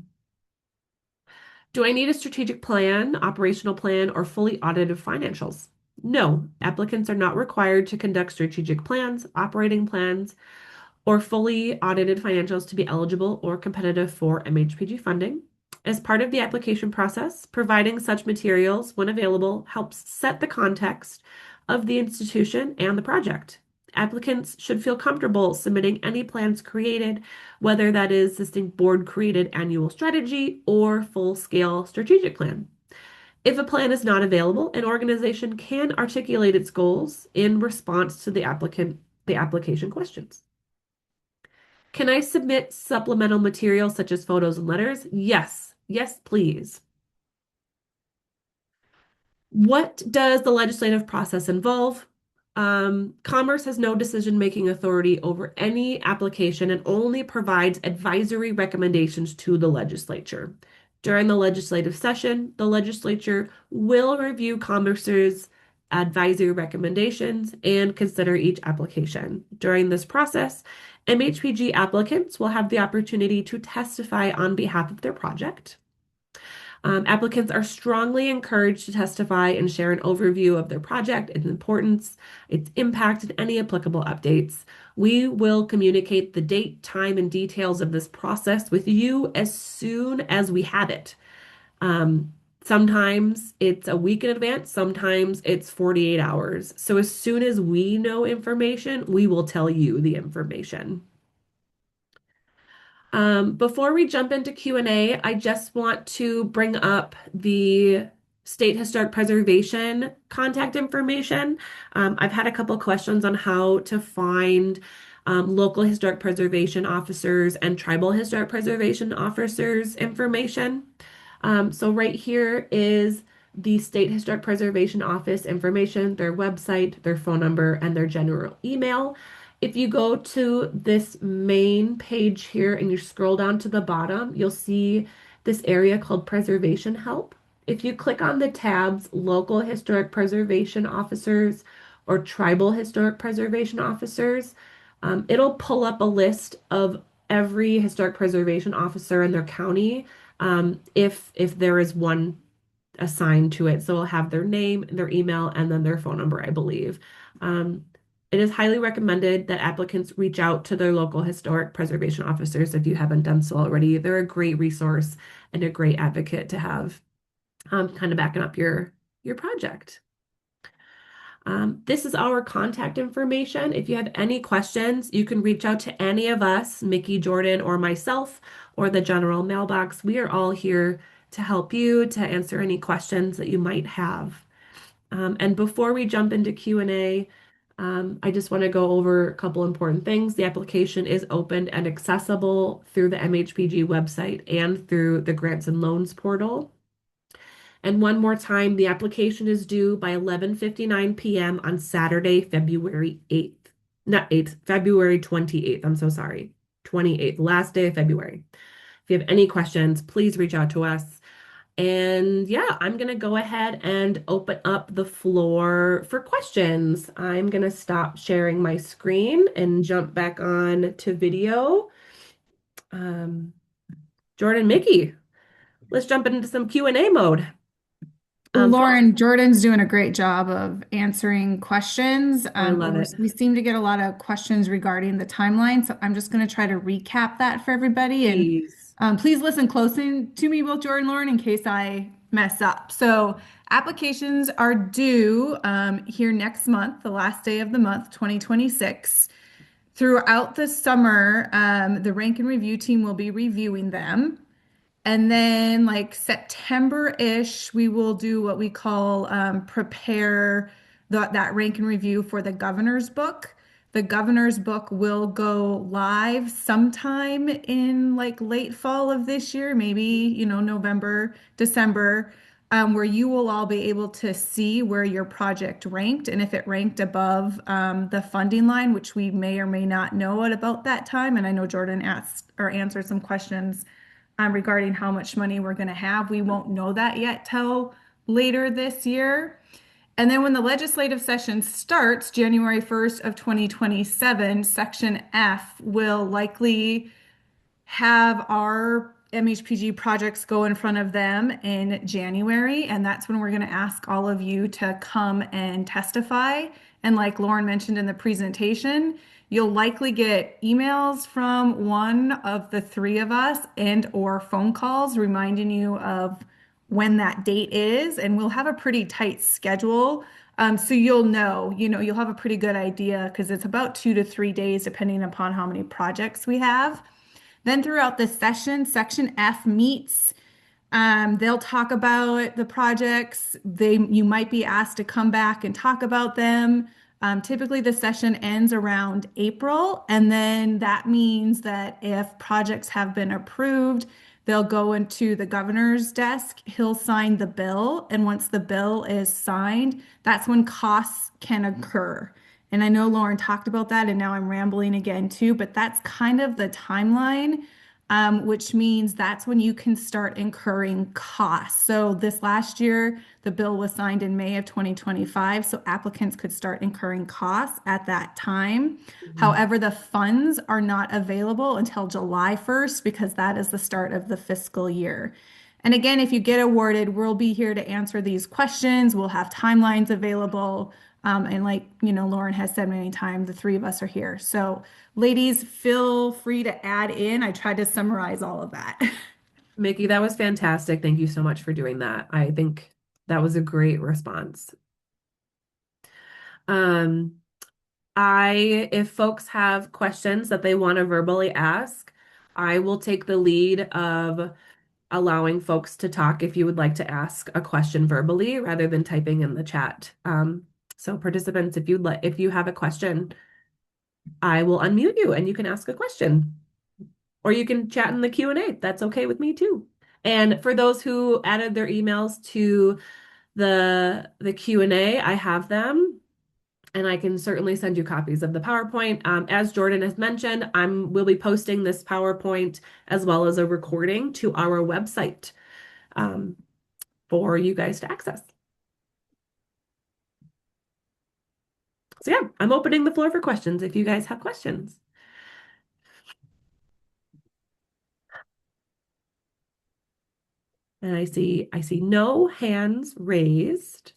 Do I need a strategic plan, operational plan, or fully audited financials? No, applicants are not required to conduct strategic plans, operating plans, or fully audited financials to be eligible or competitive for MHPG funding. As part of the application process, providing such materials when available helps set the context of the institution and the project. Applicants should feel comfortable submitting any plans created, whether that is existing board-created annual strategy or full-scale strategic plan. If a plan is not available, an organization can articulate its goals in response to the application questions. Can I submit supplemental materials such as photos and letters? Yes. Yes, please. What does the legislative process involve? Commerce has no decision-making authority over any application and only provides advisory recommendations to the legislature. During the legislative session, the legislature will review Commerce's advisory recommendations and consider each application. During this process, MHPG applicants will have the opportunity to testify on behalf of their project. Applicants are strongly encouraged to testify and share an overview of their project, its importance, its impact, and any applicable updates. We will communicate the date, time, and details of this process with you as soon as we have it. Sometimes it's a week in advance, sometimes it's 48 hours. So as soon as we know information, we will tell you the information. Before we jump into Q&A, I just want to bring up the State Historic Preservation contact information. I've had a couple questions on how to find local historic preservation officers and tribal historic preservation officers information. So right here is the State Historic Preservation Office information, their website, their phone number, and their general email. If you go to this main page here and you scroll down to the bottom, you'll see this area called Preservation Help. If you click on the tabs Local Historic Preservation Officers or Tribal Historic Preservation Officers, it'll pull up a list of every historic preservation officer in their county, if there is one assigned to it. So it'll have their name, their email, and then their phone number, I believe. Um, it is highly recommended that applicants reach out to their local historic preservation officers if you haven't done so already. They're a great resource and a great advocate to have, kind of backing up your project. This is our contact information. If you have any questions, you can reach out to any of us, Mickey, Jordan, or myself, or the general mailbox. We are all here to help you, to answer any questions that you might have. And before we jump into Q&A, I just want to go over a couple important things. The application is open and accessible through the MHPG website and through the Grants and Loans portal. And one more time, the application is due by 11:59 p.m. on Saturday, February 8th. Not 8th, February 28th. I'm so sorry. 28th, last day of February. If you have any questions, please reach out to us. And yeah, I'm going to go ahead and open up the floor for questions. I'm going to stop sharing my screen and jump back on to video. Jordan, Mickey, let's jump into some Q&A mode. Lauren, Jordan's doing a great job of answering questions. I love it. We seem to get a lot of questions regarding the timeline, so I'm just going to try to recap that for everybody. Please. And please listen closely to me, both Jordan and Lauren, in case I mess up. So applications are due here next month, the last day of the month, 2026. Throughout the summer, the rank and review team will be reviewing them. And then, like September-ish, we will do what we call prepare that rank and review for the governor's book. The governor's book will go live sometime in like late fall of this year, maybe, November, December, where you will all be able to see where your project ranked and if it ranked above the funding line, which we may or may not know at about that time. And I know Jordan asked or answered some questions regarding how much money we're going to have. We won't know that yet till later this year. And then when the legislative session starts, January 1st of 2027, Section F will likely have our MHPG projects go in front of them in January. And that's when we're going to ask all of you to come and testify. And like Lauren mentioned in the presentation, you'll likely get emails from one of the three of us and or phone calls reminding you of when that date is. And we'll have a pretty tight schedule. So you'll know, you'll have a pretty good idea because it's about 2 to 3 days, depending upon how many projects we have. Then throughout the session, Section F meets. They'll talk about the projects. You might be asked to come back and talk about them. Typically, the session ends around April, and then that means that if projects have been approved, they'll go into the governor's desk. He'll sign the bill, and once the bill is signed, that's when costs can occur. And I know Lauren talked about that, and now I'm rambling again too, but that's kind of the timeline, which means that's when you can start incurring costs. So this last year, the bill was signed in May of 2025, so applicants could start incurring costs at that time. However, the funds are not available until July 1st because that is the start of the fiscal year. And again, if you get awarded, we'll be here to answer these questions. We'll have timelines available. And like, Lauren has said many times, the three of us are here. So ladies, feel free to add in. I tried to summarize all of that. Mickey, that was fantastic. Thank you so much for doing that. I think that was a great response. If folks have questions that they want to verbally ask, I will take the lead of allowing folks to talk if you would like to ask a question verbally rather than typing in the chat. So participants, if you have a question, I will unmute you and you can ask a question. Or you can chat in the Q&A. That's okay with me too. And for those who added their emails to the Q&A, I have them. And I can certainly send you copies of the PowerPoint. As Jordan has mentioned, we'll be posting this PowerPoint as well as a recording to our website um, for you guys to access. So yeah, I'm opening the floor for questions if you guys have questions. And I see no hands raised.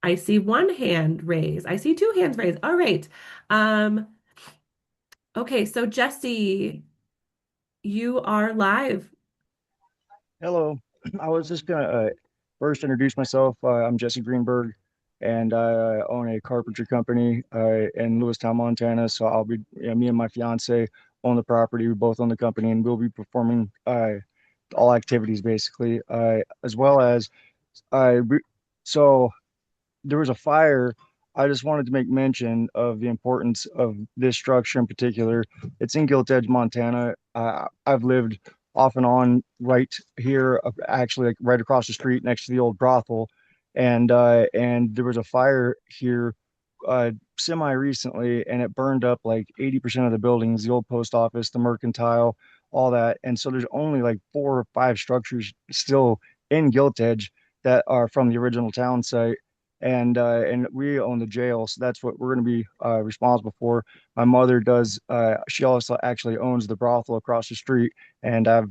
I see one hand raised. I see two hands raised. All right. Okay, so Jesse, you are live. Hello. I was just gonna first introduce myself. I'm Jesse Greenberg, and I own a carpentry company in Lewistown, Montana. So I'll be, me and my fiance own the property. We both own the company, and we'll be performing all activities basically, as well as I. So there was a fire. I just wanted to make mention of the importance of this structure in particular. It's in Gilt Edge, Montana. I've lived off and on right here, actually like right across the street next to the old brothel, and there was a fire here semi recently, and it burned up like 80% of the buildings, the old post office, the mercantile, all that. And so there's only like 4 or 5 structures still in Gilt Edge that are from the original town site, and we own the jail, so that's what we're going to be responsible for. My mother does. She also actually owns the brothel across the street, and I've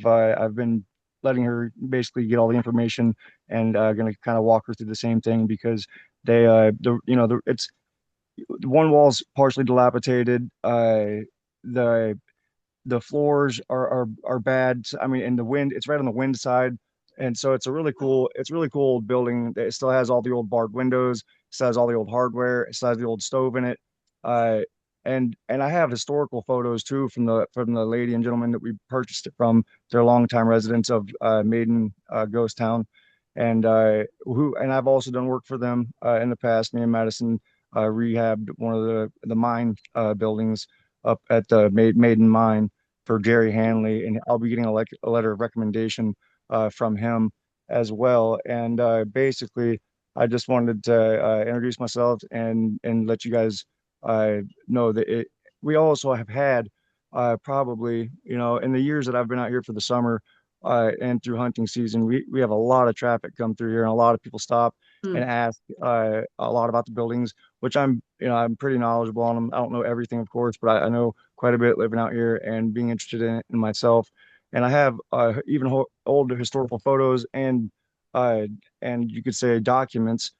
been letting her basically get all the information, and going to kind of walk her through the same thing because it's the one wall's partially dilapidated. The the floors are bad. I mean, and the wind, it's right on the wind side. And so it's a really cool old building. It still has all the old barred windows, still has all the old hardware, it still has the old stove in it. Uh, and I have historical photos too from the lady and gentleman that we purchased it from. They're longtime residents of Maiden Ghost Town, and I've also done work for them in the past. Me and Madison rehabbed one of the mine buildings up at the Maiden Mine for Jerry Hanley, and I'll be getting a letter of recommendation from him as well. And basically, I just wanted to introduce myself and let you guys know that we also have had probably, in the years that I've been out here for the summer and through hunting season, we have a lot of traffic come through here, and a lot of people stop and ask a lot about the buildings, which I'm pretty knowledgeable on them. I don't know everything, of course, but I know quite a bit living out here and being interested in it in myself. And I have even old historical photos and you could say documents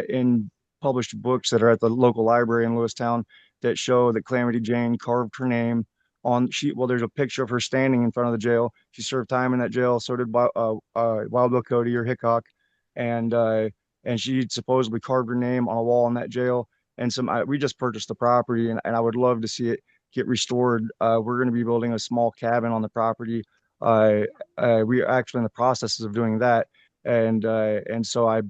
in published books that are at the local library in Lewistown that show that Calamity Jane carved her name on she. Well, there's a picture of her standing in front of the jail. She served time in that jail. So did Wild Bill Cody or Hickok, and uh, and she supposedly carved her name on a wall in that jail. And we just purchased the property, and I would love to see it get restored. We're going to be building a small cabin on the property. Uh, we are actually in the processes of doing that, and so I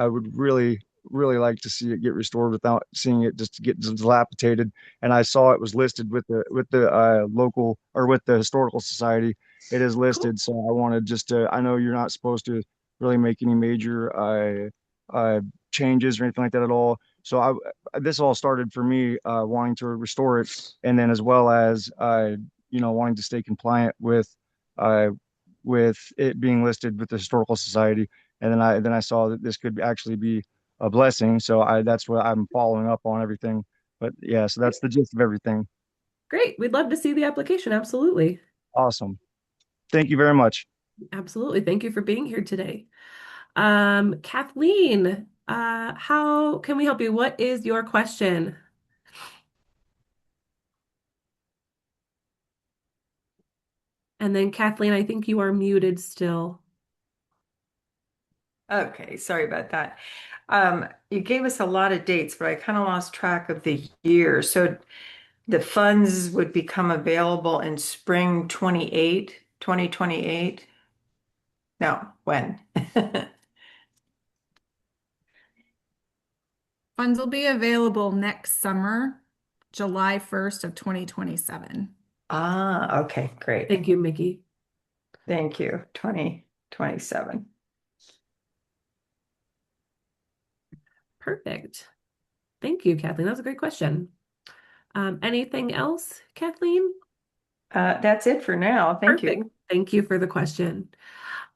would really like to see it get restored without seeing it just get dilapidated. And I saw it was listed with the local or with the historical society. It is listed, so I wanted just to. I know you're not supposed to really make any major changes or anything like that at all. So this all started for me wanting to restore it, and then as well as wanting to stay compliant uh, with it being listed with the historical society. And then I saw that this could actually be a blessing. So that's what I'm following up on everything. But yeah, so that's the gist of everything. Great. We'd love to see the application. Absolutely. Awesome. Thank you very much. Absolutely. Thank you for being here today. Kathleen, how can we help you? What is your question? And then Kathleen, I think you are muted still. Okay, sorry about that. You gave us a lot of dates, but I kind of lost track of the year. So the funds would become available in spring 2028? No, when? Funds will be available next summer, July 1st of 2027. Okay, great. Thank you, Mickey. Thank you. 2027. Perfect. Thank you, Kathleen. That was a great question. Anything else, Kathleen? That's it for now. Thank Perfect. you. Thank you for the question.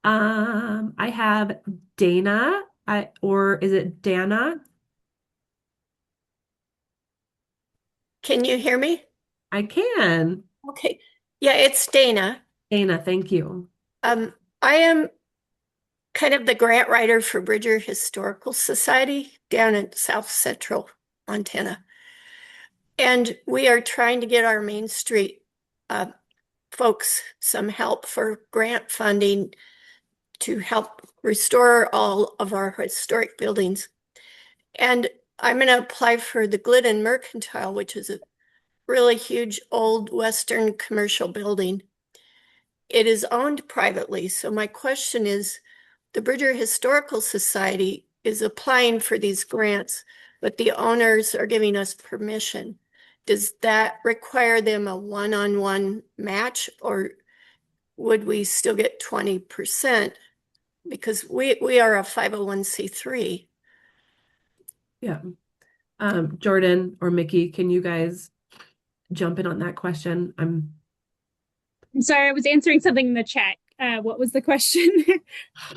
I have Dana, or is it Dana? Can you hear me? I can. Okay. Yeah, it's Dana. Dana, thank you. I am kind of the grant writer for Bridger Historical Society down in South Central Montana. And we are trying to get our Main Street folks some help for grant funding to help restore all of our historic buildings. And I'm going to apply for the Glidden Mercantile, which is a really huge old Western commercial building. It is owned privately. So my question is, the Bridger Historical Society is applying for these grants, but the owners are giving us permission. Does that require them a one-on-one match, or would we still get 20%? Because we are a 501c3. Yeah. Jordan or Mickey, can you guys jump in on that question? I'm sorry, I was answering something in the chat. What was the question?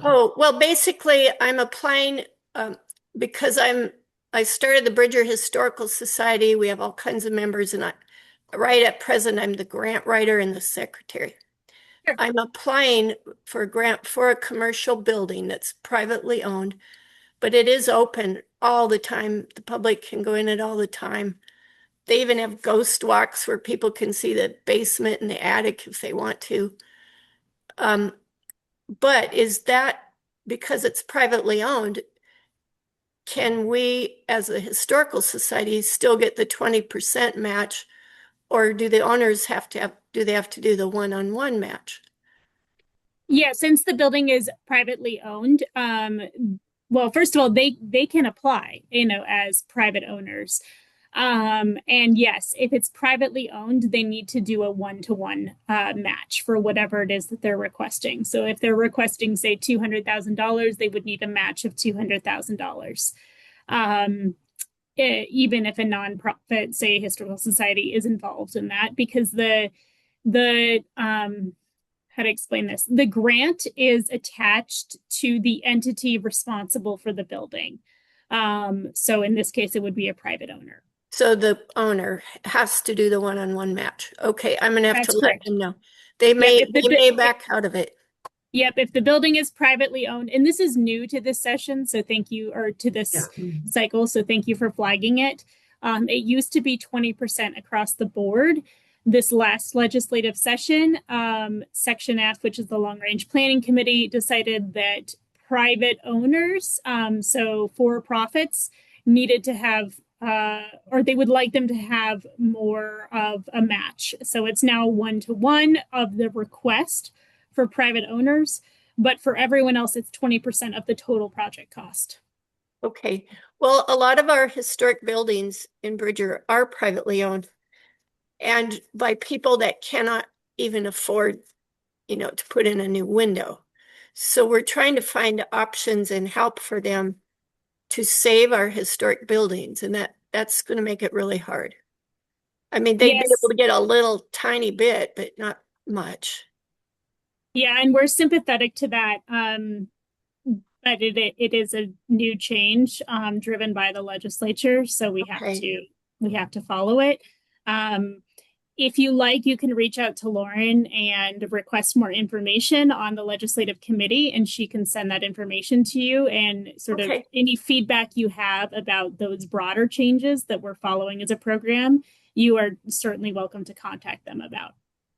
Oh, well, basically, I'm applying because I started the Bridger Historical Society. We have all kinds of members, and right at present, I'm the grant writer and the secretary. Sure. I'm applying for a grant for a commercial building that's privately owned, but it is open all the time. The public can go in it all the time. They even have ghost walks where people can see the basement and the attic if they want to. But is that because it's privately owned? Can we, as a historical society, still get the 20% match, or do the owners have to do the one-on-one match? Yeah, since the building is privately owned, well, first of all, they can apply, as private owners. And yes, if it's privately owned, they need to do a one-to-one match for whatever it is that they're requesting. So if they're requesting, say, $200,000, they would need a match of $200,000. Even if a nonprofit, say, historical society is involved in that, because the how to explain this, the grant is attached to the entity responsible for the building. So in this case, it would be a private owner. So the owner has to do the one-on-one match. Okay, I'm gonna have That's to correct. let them know. They may Yep, they may back out of it. Yep, if the building is privately owned, and this is new to this session, so thank you, or to this cycle, so thank you for flagging it. It used to be 20% across the board. This last legislative session, Section F, which is the Long Range Planning Committee, decided that private owners, so for-profits, needed to have, or they would like them to have more of a match. So it's now one-to-one of the request for private owners, but for everyone else, it's 20% of the total project cost. Okay, well, a lot of our historic buildings in Bridger are privately owned, and by people that cannot even afford, to put in a new window. So we're trying to find options and help for them to save our historic buildings, and that's going to make it really hard. I mean, they'd be able to get a little tiny bit, but not much. Yeah, and we're sympathetic to that. But it is a new change driven by the legislature, so we have to follow it. If you like, you can reach out to Lauren and request more information on the legislative committee, and she can send that information to you, and sort of any feedback you have about those broader changes that we're following as a program, you are certainly welcome to contact them about.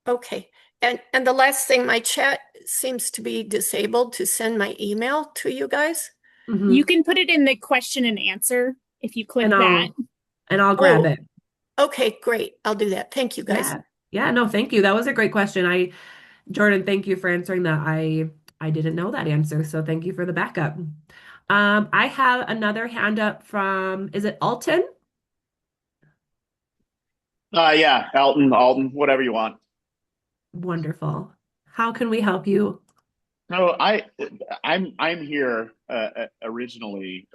Okay. And the last thing, my chat seems to be disabled to send my email to you guys. Mm-hmm. You can put it in the question and answer if you click that. And I'll grab it. Okay, great. I'll do that. Thank you, guys. Yeah, no, thank you. That was a great question. Jordan, thank you for answering that. I didn't know that answer, so thank you for the backup. I have another hand up from, is it Alton? Yeah, Alton, whatever you want. Wonderful. How can we help you? So I'm here originally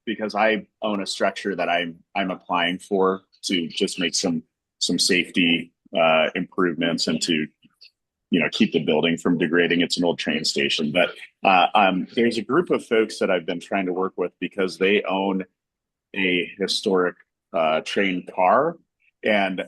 because I own a structure that I'm applying for to just make some safety improvements and to keep the building from degrading. It's an old train station, but there's a group of folks that I've been trying to work with because they own a historic train car, and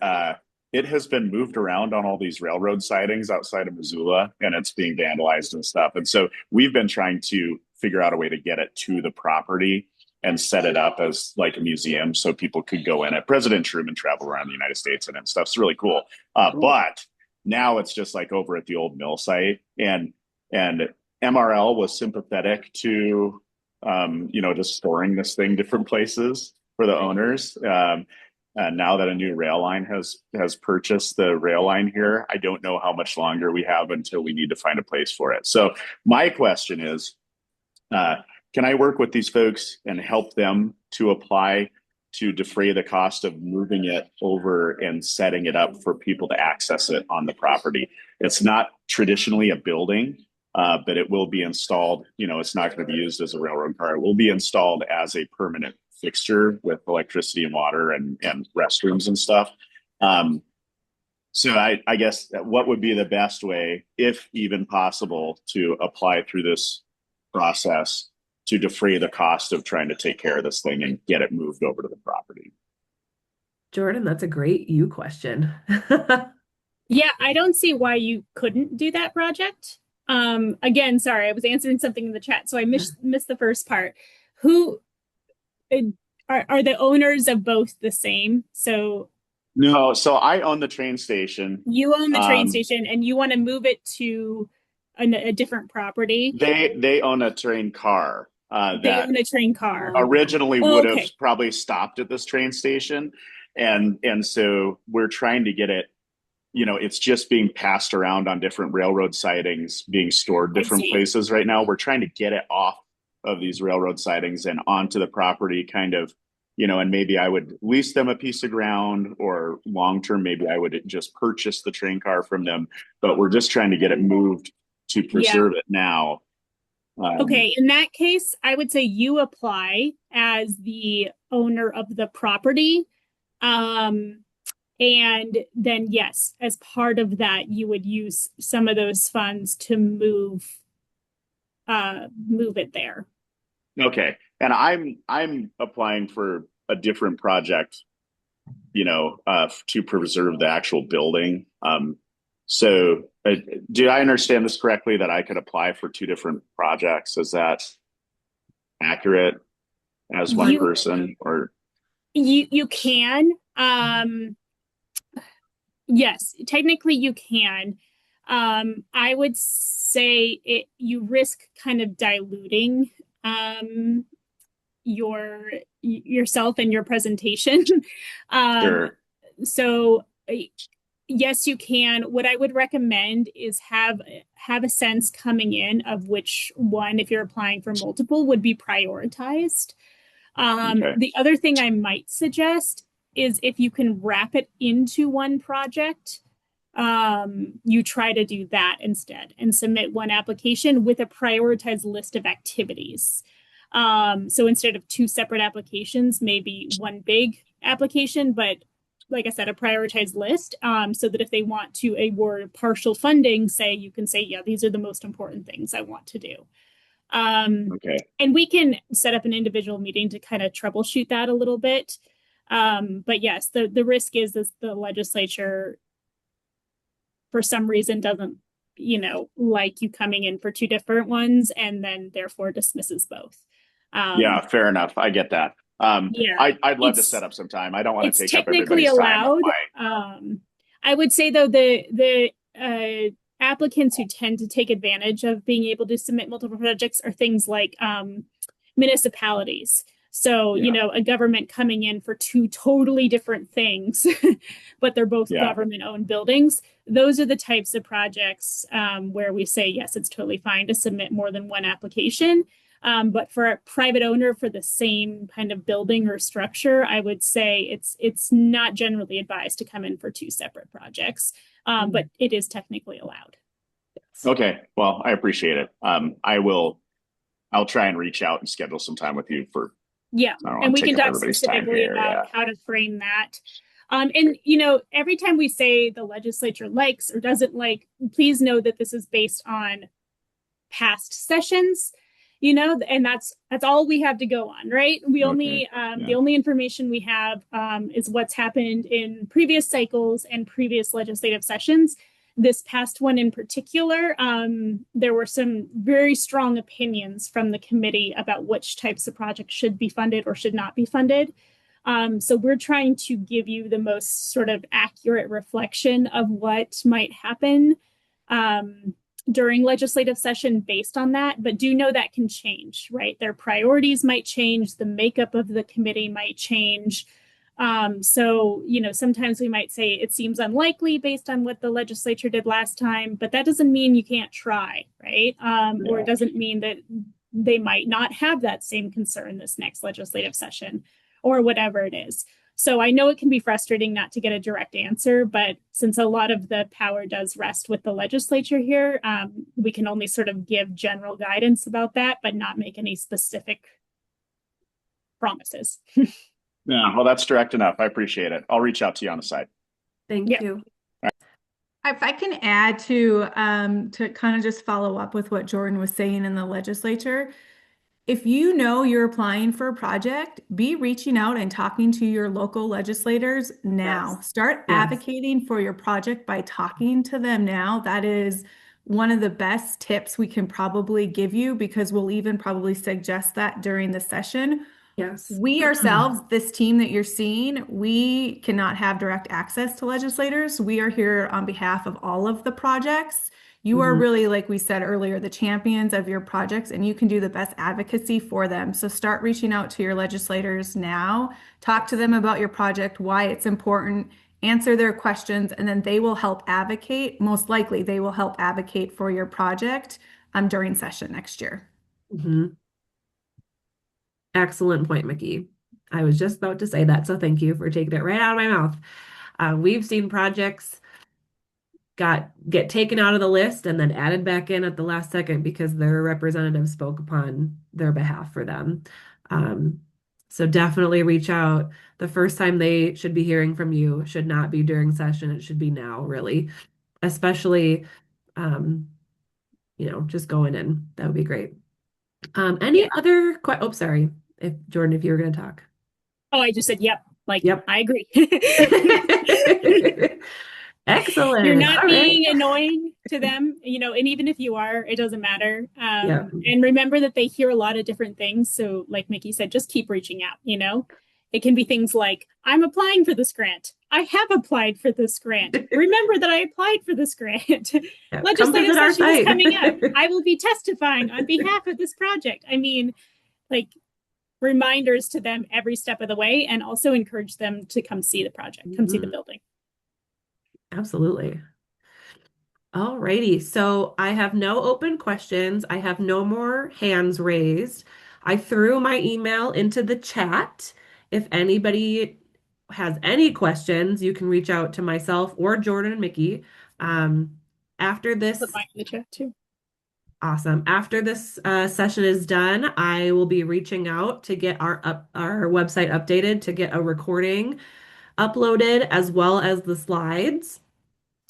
it has been moved around on all these railroad sidings outside of Missoula, and it's being vandalized and stuff. And so we've been trying to figure out a way to get it to the property and set it up as like a museum so people could go in it. President Truman traveled around the United States and stuff. It's really cool. But now it's just like over at the old mill site, and MRL was sympathetic to just storing this thing different places for the owners. And now that a new rail line has purchased the rail line here, I don't know how much longer we have until we need to find a place for it. So my question is, can I work with these folks and help them to apply to defray the cost of moving it over and setting it up for people to access it on the property? It's not traditionally a building, but it will be installed. It's not going to be used as a railroad car. It will be installed as a permanent fixture with electricity and water and restrooms and stuff. So I guess what would be the best way, if even possible, to apply through this process to defray the cost of trying to take care of this thing and get it moved over to the property? Jordan, that's a great you question. Yeah, I don't see why you couldn't do that project. Again, sorry, I was answering something in the chat, so I missed the first part. Who are the owners of both the same? So no, so I own the train station. You own the train station, and you want to move it to a different property. They own a train car. They own a train car. Originally would have probably stopped at this train station, and so we're trying to get it. It's just being passed around on different railroad sidings, being stored different places right now. We're trying to get it off of these railroad sidings and onto the property, kind of, and maybe I would lease them a piece of ground, or long term, maybe I would just purchase the train car from them. But we're just trying to get it moved to preserve it now. Okay, in that case, I would say you apply as the owner of the property. And then, yes, as part of that, you would use some of those funds to move it there. Okay. And I'm applying for a different project, to preserve the actual building. So do I understand this correctly, that I could apply for two different projects? Is that accurate as one person, or? You can. Yes, technically you can. I would say you risk kind of diluting yourself and your presentation. Sure. So yes, you can. What I would recommend is have a sense coming in of which one, if you're applying for multiple, would be prioritized. The other thing I might suggest is, if you can wrap it into one project, you try to do that instead and submit one application with a prioritized list of activities. So instead of two separate applications, maybe one big application, but like I said, a prioritized list, so that if they want to award partial funding, you can say, yeah, these are the most important things I want to do. And we can set up an individual meeting to kind of troubleshoot that a little bit. But yes, the risk is the legislature, for some reason, doesn't, like you coming in for two different ones, and then therefore dismisses both. Yeah, fair enough. I get that. I'd love to set up some time. I don't want to take up everybody's allowed. time. I would say, though, the applicants who tend to take advantage of being able to submit multiple projects are things like municipalities. So, a government coming in for two totally different things, but they're both government-owned buildings. Those are the types of projects where we say, yes, it's totally fine to submit more than one application. But for a private owner for the same kind of building or structure, I would say it's not generally advised to come in for two separate projects, but it is technically allowed. Okay. Well, I appreciate it. I'll try and reach out and schedule some time with you for, Yeah, I don't and want to we take can up talk everybody's time specifically here. about Yeah. how to frame that. And you know, every time we say the legislature likes or doesn't like, please know that this is based on past sessions, you know, and that's all we have to go on, right? We only the only information we have is what's happened in previous cycles and previous legislative sessions. This past one in particular, there were some very strong opinions from the committee about which types of projects should be funded or should not be funded. So we're trying to give you the most sort of accurate reflection of what might happen during legislative session based on that, but do know that can change, right? Their priorities might change, the makeup of the committee might change. So, you know, sometimes we might say it seems unlikely based on what the legislature did last time, but that doesn't mean you can't try, right? Or it doesn't mean that they might not have that same concern this next legislative session or whatever it is. So I know it can be frustrating not to get a direct answer, but since a lot of the power does rest with the legislature here, we can only sort of give general guidance about that, but not make any specific promises. Yeah. Well, that's direct enough. I appreciate it. I'll reach out to you on the side. Thank Yeah. you. If I can add to kind of just follow up with what Jordan was saying in the legislature, if you know you're applying for a project, be reaching out and talking to your local legislators now. Yes. Start Yes. advocating for your project by talking to them now. That is one of the best tips we can probably give you, because we'll even probably suggest that during the session. Yes. We ourselves, this team that you're seeing, we cannot have direct access to legislators. We are here on behalf of all of the projects. You are really, like we said earlier, the champions of your projects, and you can do the best advocacy for them. So start reaching out to your legislators now, talk to them about your project, why it's important, answer their questions, and then they will help advocate. Most likely, they will help advocate for your project during session next year. Excellent point, Mickey. I was just about to say that, so thank you for taking it right out of my mouth. We've seen projects get taken out of the list and then added back in at the last second because their representative spoke upon their behalf for them. So definitely reach out. The first time they should be hearing from you should not be during session. It should be now, really, especially, you know, just going in. That would be great. Any other oh, sorry. If Jordan, if you were going to talk. Oh, I just said, yep. Like, Yep. I agree. Excellent. You're not All being right. annoying to them, you know, and even if you are, it doesn't matter. Yeah. And remember that they hear a lot of different things. So like Mickey said, just keep reaching out, you know? It can be things like, I'm applying for this grant. I have applied for this grant. Remember that I applied for this grant. Yeah, come Legislative visit our session is site. coming up. I will be testifying on behalf of this project. I mean, like, reminders to them every step of the way, and also encourage them to come see the project, come see the building. Absolutely. All righty. So I have no open questions. I have no more hands raised. I threw my email into the chat. If anybody has any questions, you can reach out to myself or Jordan and Mickey. After this, Put mine in the chat too. awesome. After this session is done, I will be reaching out to get our website updated, to get a recording uploaded, as well as the slides.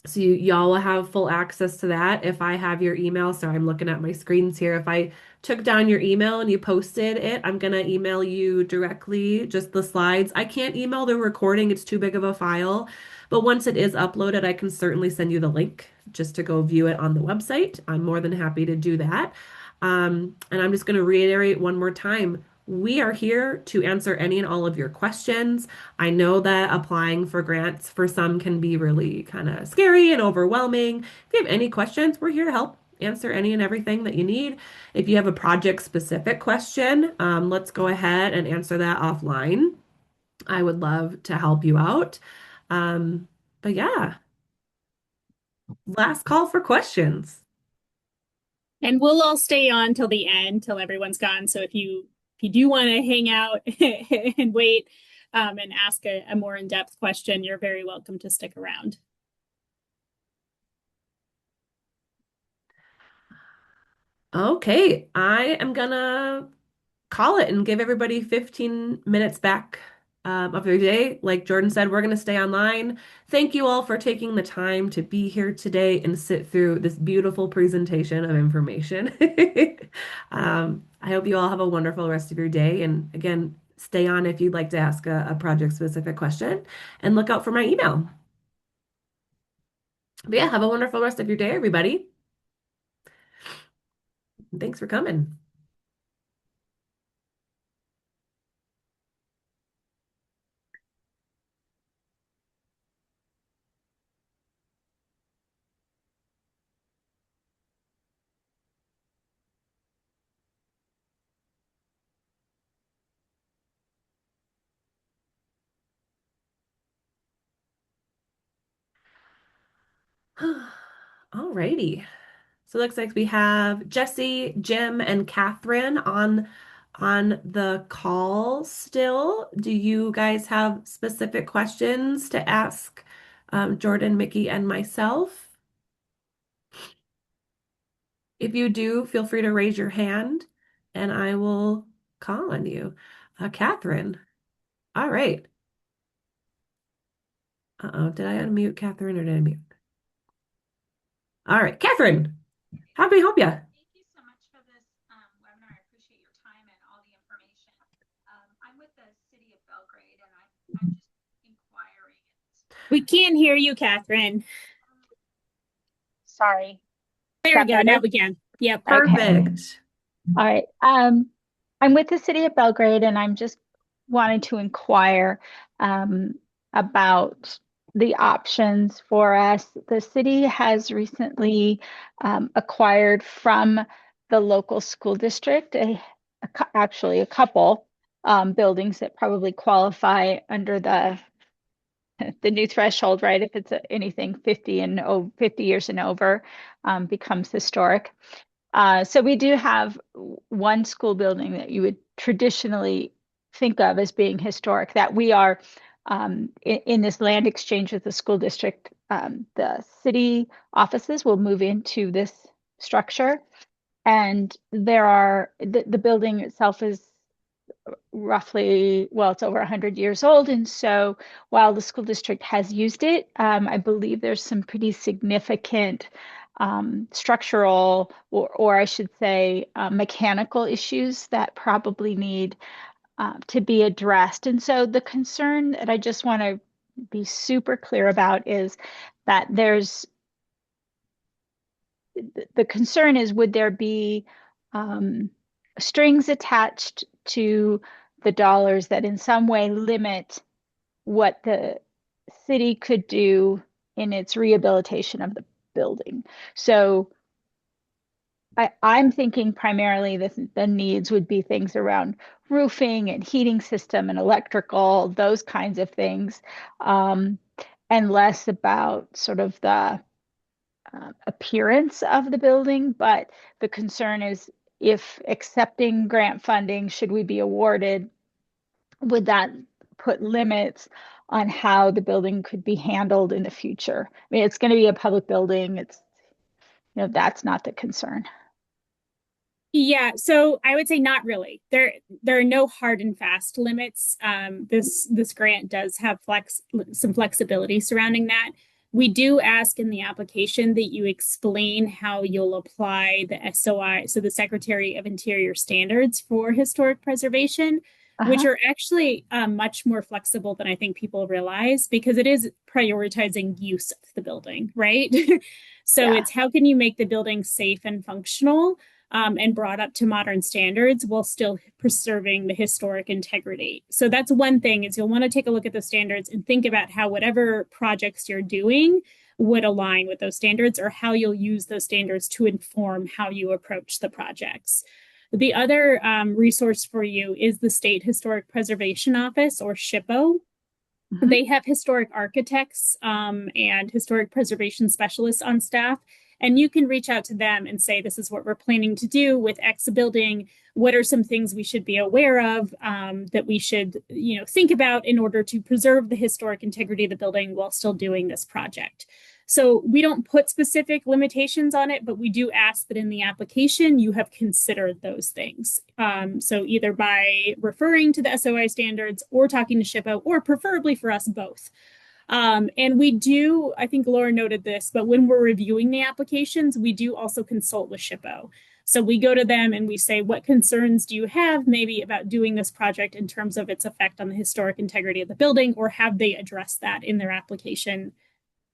So y'all will have full access to that if I have your email. So I'm looking at my screens here. If I took down your email and you posted it, I'm going to email you directly just the slides. I can't email the recording. It's too big of a file. But once it is uploaded, I can certainly send you the link just to go view it on the website. I'm more than happy to do that. And I'm just going to reiterate one more time. We are here to answer any and all of your questions. I know that applying for grants for some can be really kind of scary and overwhelming. If you have any questions, we're here to help answer any and everything that you need. If you have a project specific question, let's go ahead and answer that offline. I would love to help you out. But yeah, last call for questions. And we'll all stay on till the end, till everyone's gone. So if you do want to hang out and wait and ask a more in-depth question, you're very welcome to stick around. Okay, I am gonna call it and give everybody 15 minutes back of their day. Like Jordan said, we're gonna stay online. Thank you all for taking the time to be here today and sit through this beautiful presentation of information. I hope you all have a wonderful rest of your day. And again, stay on if you'd like to ask a project-specific question and look out for my email. But yeah, have a wonderful rest of your day, everybody. Thanks for coming. All righty. So it looks like we have Jesse, Jim, and Catherine on the call still. Do you guys have specific questions to ask Jordan, Mickey, and myself? If you do, feel free to raise your hand and I will call on you. Catherine. All right. Uh-oh, did I unmute Catherine or did I mute? All right, Catherine, how can we help you? Thank you so much for this webinar. I appreciate your time and all the information. I'm with the City of Belgrade, and I'm just inquiring. We can't hear you, Catherine. Sorry. There we go. Now we can. Yep. Perfect. All right. I'm with the City of Belgrade, and I'm just wanting to inquire about the options for us. The city has recently acquired from the local school district actually a couple buildings that probably qualify under the new threshold, right? If it's anything 50 years and over, becomes historic. So we do have one school building that you would traditionally think of as being historic, that we are in this land exchange with the school district. The city offices will move into this structure, and the building itself is roughly, well, it's over 100 years old. And so while the school district has used it, I believe there's some pretty significant structural, or I should say, mechanical issues that probably need to be addressed. And so the concern that I just want to be super clear about is that the concern is, would there be strings attached to the dollars that in some way limit what the city could do in its rehabilitation of the building? So I'm thinking primarily the needs would be things around roofing and heating system and electrical, those kinds of things, and less about sort of the appearance of the building. But the concern is, if accepting grant funding, should we be awarded, would that put limits on how the building could be handled in the future? I mean, it's going to be a public building. It's, that's not the concern. Yeah, so I would say not really. There are no hard and fast limits. This grant does have some flexibility surrounding that. We do ask in the application that you explain how you'll apply the SOI, so the Secretary of Interior standards for historic preservation, which are actually much more flexible than I think people realize, because it is prioritizing use of the building, right? So it's, how can you make the building safe and functional and brought up to modern standards while still preserving the historic integrity. So that's one thing, is you'll want to take a look at the standards and think about how whatever projects you're doing would align with those standards, or how you'll use those standards to inform how you approach the projects. The other resource for you is the State Historic Preservation Office, or SHPO. They have historic architects and historic preservation specialists on staff. And you can reach out to them and say, this is what we're planning to do with X building. What are some things we should be aware of that we should, think about in order to preserve the historic integrity of the building while still doing this project? So we don't put specific limitations on it, but we do ask that in the application you have considered those things. So either by referring to the SOI standards or talking to SHPO, or preferably for us both. And we do, I think Laura noted this, but when we're reviewing the applications, we do also consult with SHPO. So we go to them and we say, what concerns do you have maybe about doing this project in terms of its effect on the historic integrity of the building, or have they addressed that in their application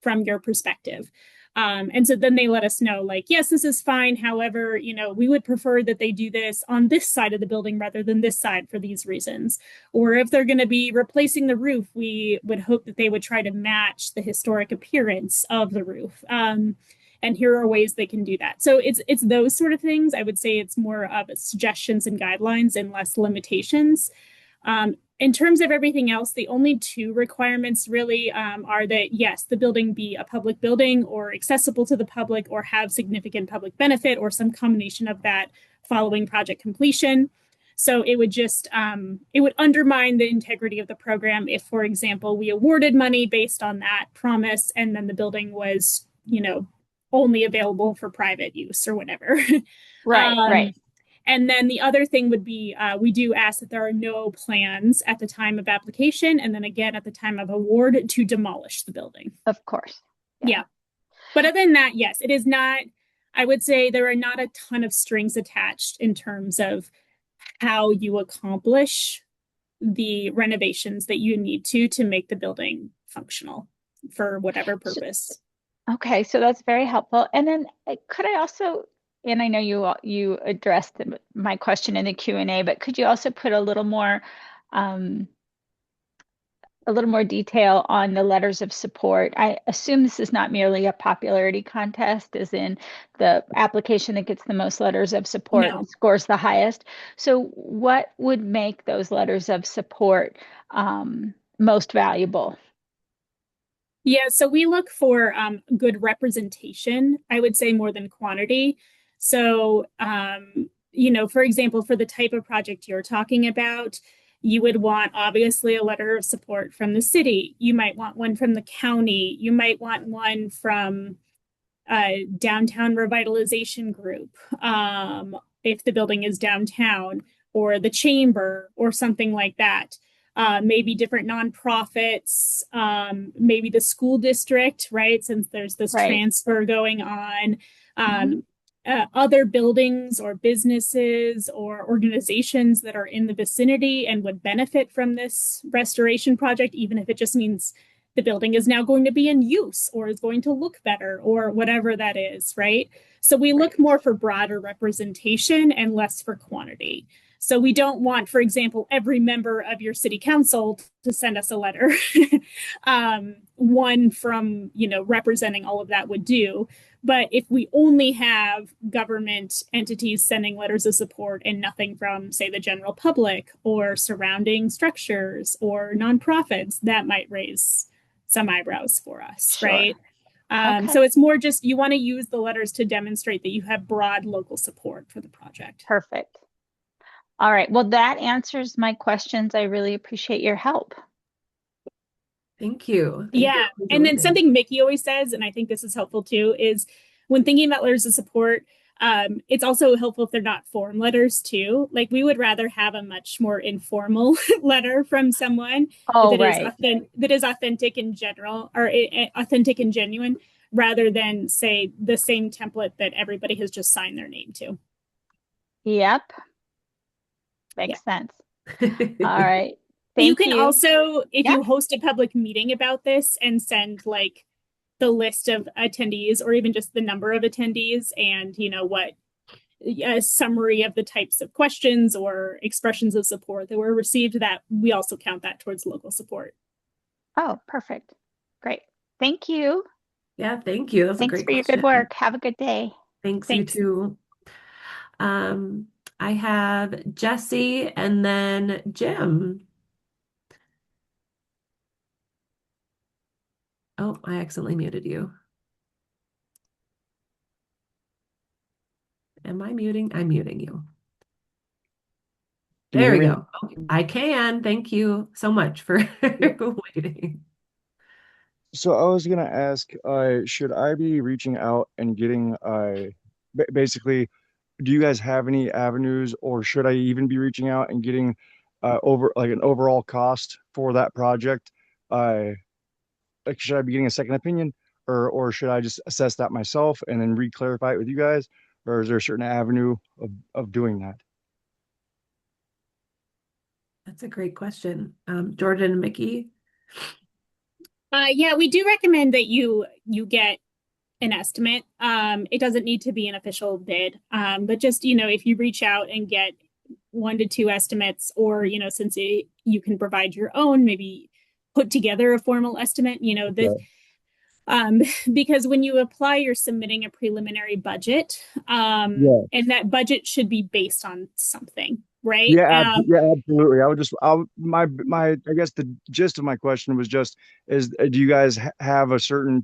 from your perspective? And so then they let us know, like, yes, this is fine. However, we would prefer that they do this on this side of the building rather than this side for these reasons. Or if they're going to be replacing the roof, we would hope that they would try to match the historic appearance of the roof. And here are ways they can do that. So it's those sort of things. I would say it's more of suggestions and guidelines and less limitations. In terms of everything else, the only two requirements really are that, yes, the building be a public building or accessible to the public or have significant public benefit or some combination of that following project completion. So it would just, it would undermine the integrity of the program if, for example, we awarded money based on that promise and then the building was, only available for private use or whatever. Right. And then the other thing would be, we do ask that there are no plans at the time of application and then again at the time of award to demolish the building. Of course. Yeah. But other than that, yes, it is not, I would say there are not a ton of strings attached in terms of how you accomplish the renovations that you need to make the building functional for whatever purpose. Okay, so that's very helpful. And then could I also, and I know you addressed my question in the Q&A, but could you also put a little more detail on the letters of support? I assume this is not merely a popularity contest, as in the application that gets the most letters of support scores the highest. So what would make those letters of support most valuable? Yeah, so we look for good representation, I would say, more than quantity. So, for example, for the type of project you're talking about, you would want obviously a letter of support from the city. You might want one from the county. You might want one from a downtown revitalization group, if the building is downtown, or the chamber, or something like that. Maybe different nonprofits, maybe the school district, right? Since there's this transfer going on, other buildings or businesses or organizations that are in the vicinity and would benefit from this restoration project, even if it just means the building is now going to be in use or is going to look better or whatever that is, right? So we look more for broader representation and less for quantity. So we don't want, for example, every member of your city council to send us a letter. One from, representing all of that would do. But if we only have government entities sending letters of support and nothing from, say, the general public or surrounding structures or nonprofits, that might raise some eyebrows for us, right? So it's more just you want to use the letters to demonstrate that you have broad local support for the project. Perfect. All right. Well, that answers my questions. I really appreciate your help. Thank you. Yeah. And then something Mickey always says, and I think this is helpful too, is when thinking about letters of support, it's also helpful if they're not form letters too. Like we would rather have a much more informal letter from someone that is authentic in general, or authentic and genuine, rather than say the same template that everybody has just signed their name to. Yep. Makes sense. All right. Thank you. You can also, if you host a public meeting about this and send like the list of attendees or even just the number of attendees and, what a summary of the types of questions or expressions of support that were received, that we also count that towards local support. Oh, perfect. Great. Thank you. Yeah, thank you. That's a great question. Thanks for your good work. Have a good day. Thanks. You too. I have Jesse and then Jim. Oh, I accidentally muted you. Am I muting? I'm muting you. There we go. Okay, I can. Thank you so much for waiting. So I was gonna ask, should I be reaching out and getting, basically, do you guys have any avenues, or should I even be reaching out and getting, over like an overall cost for that project? Uh, like, should I be getting a second opinion, or should I just assess that myself and then re-clarify it with you guys, or is there a certain avenue of doing that? That's a great question. Jordan and Mickey. Yeah, we do recommend that you get an estimate. It doesn't need to be an official bid, but just, if you reach out and get 1 to 2 estimates, or, since you can provide your own, maybe put together a formal estimate, Okay. um, because when you apply, you're submitting a preliminary budget, Yeah. and that budget should be based on something, right? Yeah, absolutely. I guess the gist of my question was just, do you guys have a certain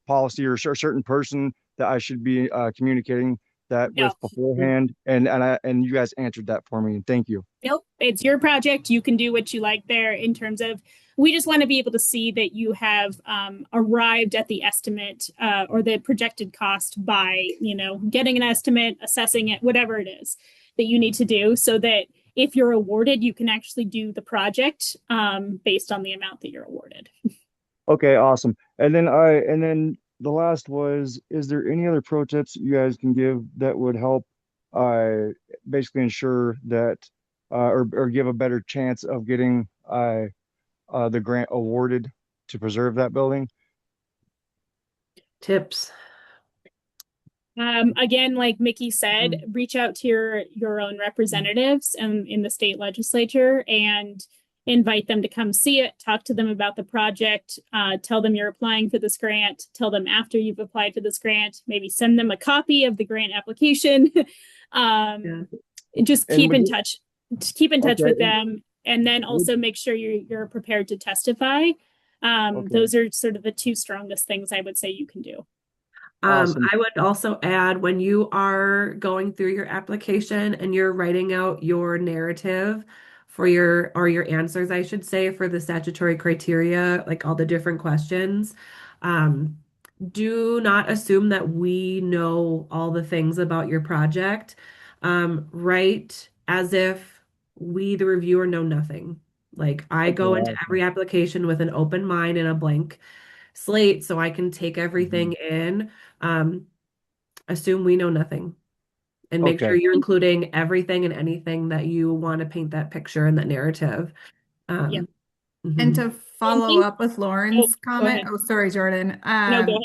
policy or a certain person that I should be communicating that No, with beforehand? And you guys answered that for me, and thank you. nope, it's your project. You can do what you like there in terms of, we just want to be able to see that you have arrived at the estimate or the projected cost by, getting an estimate, assessing it, whatever it is that you need to do, so that if you're awarded, you can actually do the project based on the amount that you're awarded. Okay, awesome. And then the last was, is there any other pro tips you guys can give that would help uh basically ensure that or give a better chance of getting the grant awarded to preserve that building? Tips. Again, like Mickey said, reach out to your own representatives in the state legislature and invite them to come see it, talk to them about the project, tell them you're applying for this grant, tell them after you've applied for this grant, maybe send them a copy of the grant application. Yeah. Just And keep would in you, touch, keep in touch okay, with them, and then would, also make sure you're prepared to testify. okay, Those are sort of the 2 strongest things I would say you can do. awesome. I would also add, when you are going through your application and you're writing out your narrative for your answers, I should say, for the statutory criteria, like all the different questions, um, do not assume that we know all the things about your project. Write as if we, the reviewer, know nothing. Like, I Okay, go into awesome. every application with an open mind and a blank slate so I can take Mhm. everything in. Um, Assume we know nothing and make sure Okay, you're including everything and anything that you want to paint that picture and that narrative. Yeah. Um, And mhm. to And follow think, up with oh, Lauren's go comment, ahead. oh, sorry, Jordan. No, go ahead.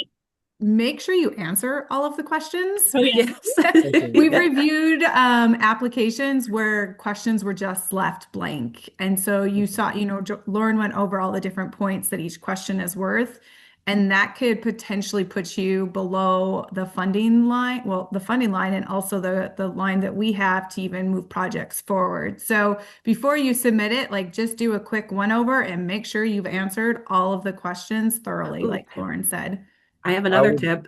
Make sure you answer all of the questions. Oh, yeah. Yes. okay, We've reviewed applications where questions were just left blank. And so you saw, Lauren went over all the different points that each question is worth. And that could potentially put you below the funding line, well, the funding line, and also the line that we have to even move projects forward. So before you submit it, like, just do a quick one over and make sure you've answered all of the questions thoroughly, Ooh, like Lauren said. I have I another would, tip.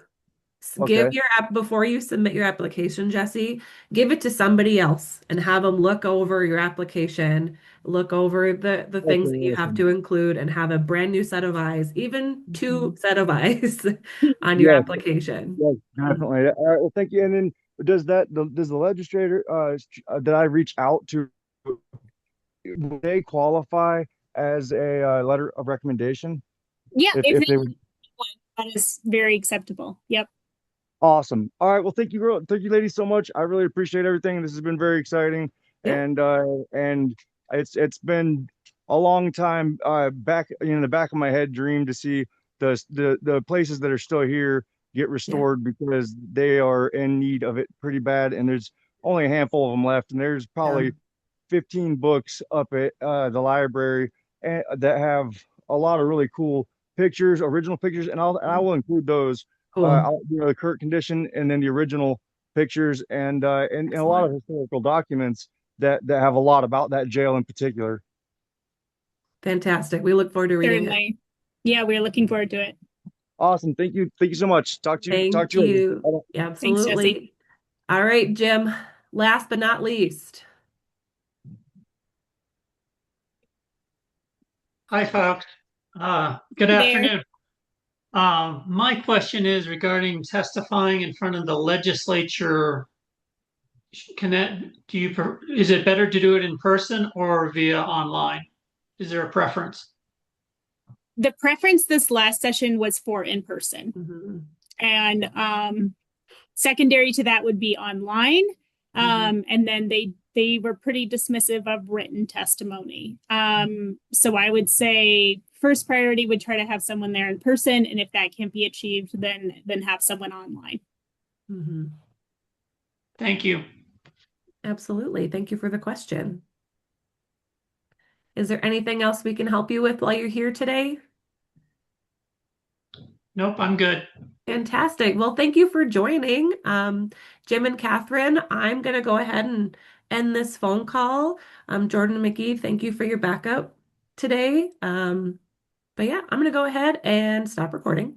Give okay, your app before you submit your application, Jesse, give it to somebody else and have them look over your application, look over the okay, things that you have awesome. to include, and have a brand new set of eyes, even 2 set of eyes on your Yes, application. yes, definitely. All right, well, thank you. And then does the legislator, that I reach out to, would they qualify as a letter of recommendation Yeah, if if they they would? want, that is very acceptable. Yep. Awesome. All right. Well, thank you, ladies, so much. I really appreciate everything. This has been very exciting, Yeah. and it's been a long time back in the back of my head dream to see the places that are still here get Yeah. restored, because they are in need of it pretty bad, and there's only a handful of them left, and there's Yeah. probably 15 books up at the library that have a lot of really cool pictures, original pictures, and I will include those. Cool. The current condition, and then the original pictures, and a lot of Excellent. historical documents that have a lot about that jail in particular. Fantastic. We look forward to reading it. Certainly. Yeah, we're looking forward to it. Awesome. Thank you so much. Talk Thank to you later. you. Bye-bye. Thanks, Jesse. Absolutely. All right, Jim. Last but not least. Hi, folks. Good Hi there. afternoon. My question is regarding testifying in front of the legislature. Is it better to do it in person or via online? Is there a preference? The preference this last session was for in person. Mhm. And secondary to that would be online. And then they were pretty dismissive of written testimony. So I would say first priority would try to have someone there in person, and if that can't be achieved, then have someone online. Mhm. Thank you. Absolutely. Thank you for the question. Is there anything else we can help you with while you're here today? Nope, I'm good. Fantastic. Well, thank you for joining. Jim and Catherine, I'm going to go ahead and end this phone call. Jordan and McGee, thank you for your backup today. But yeah, I'm going to go ahead and stop recording.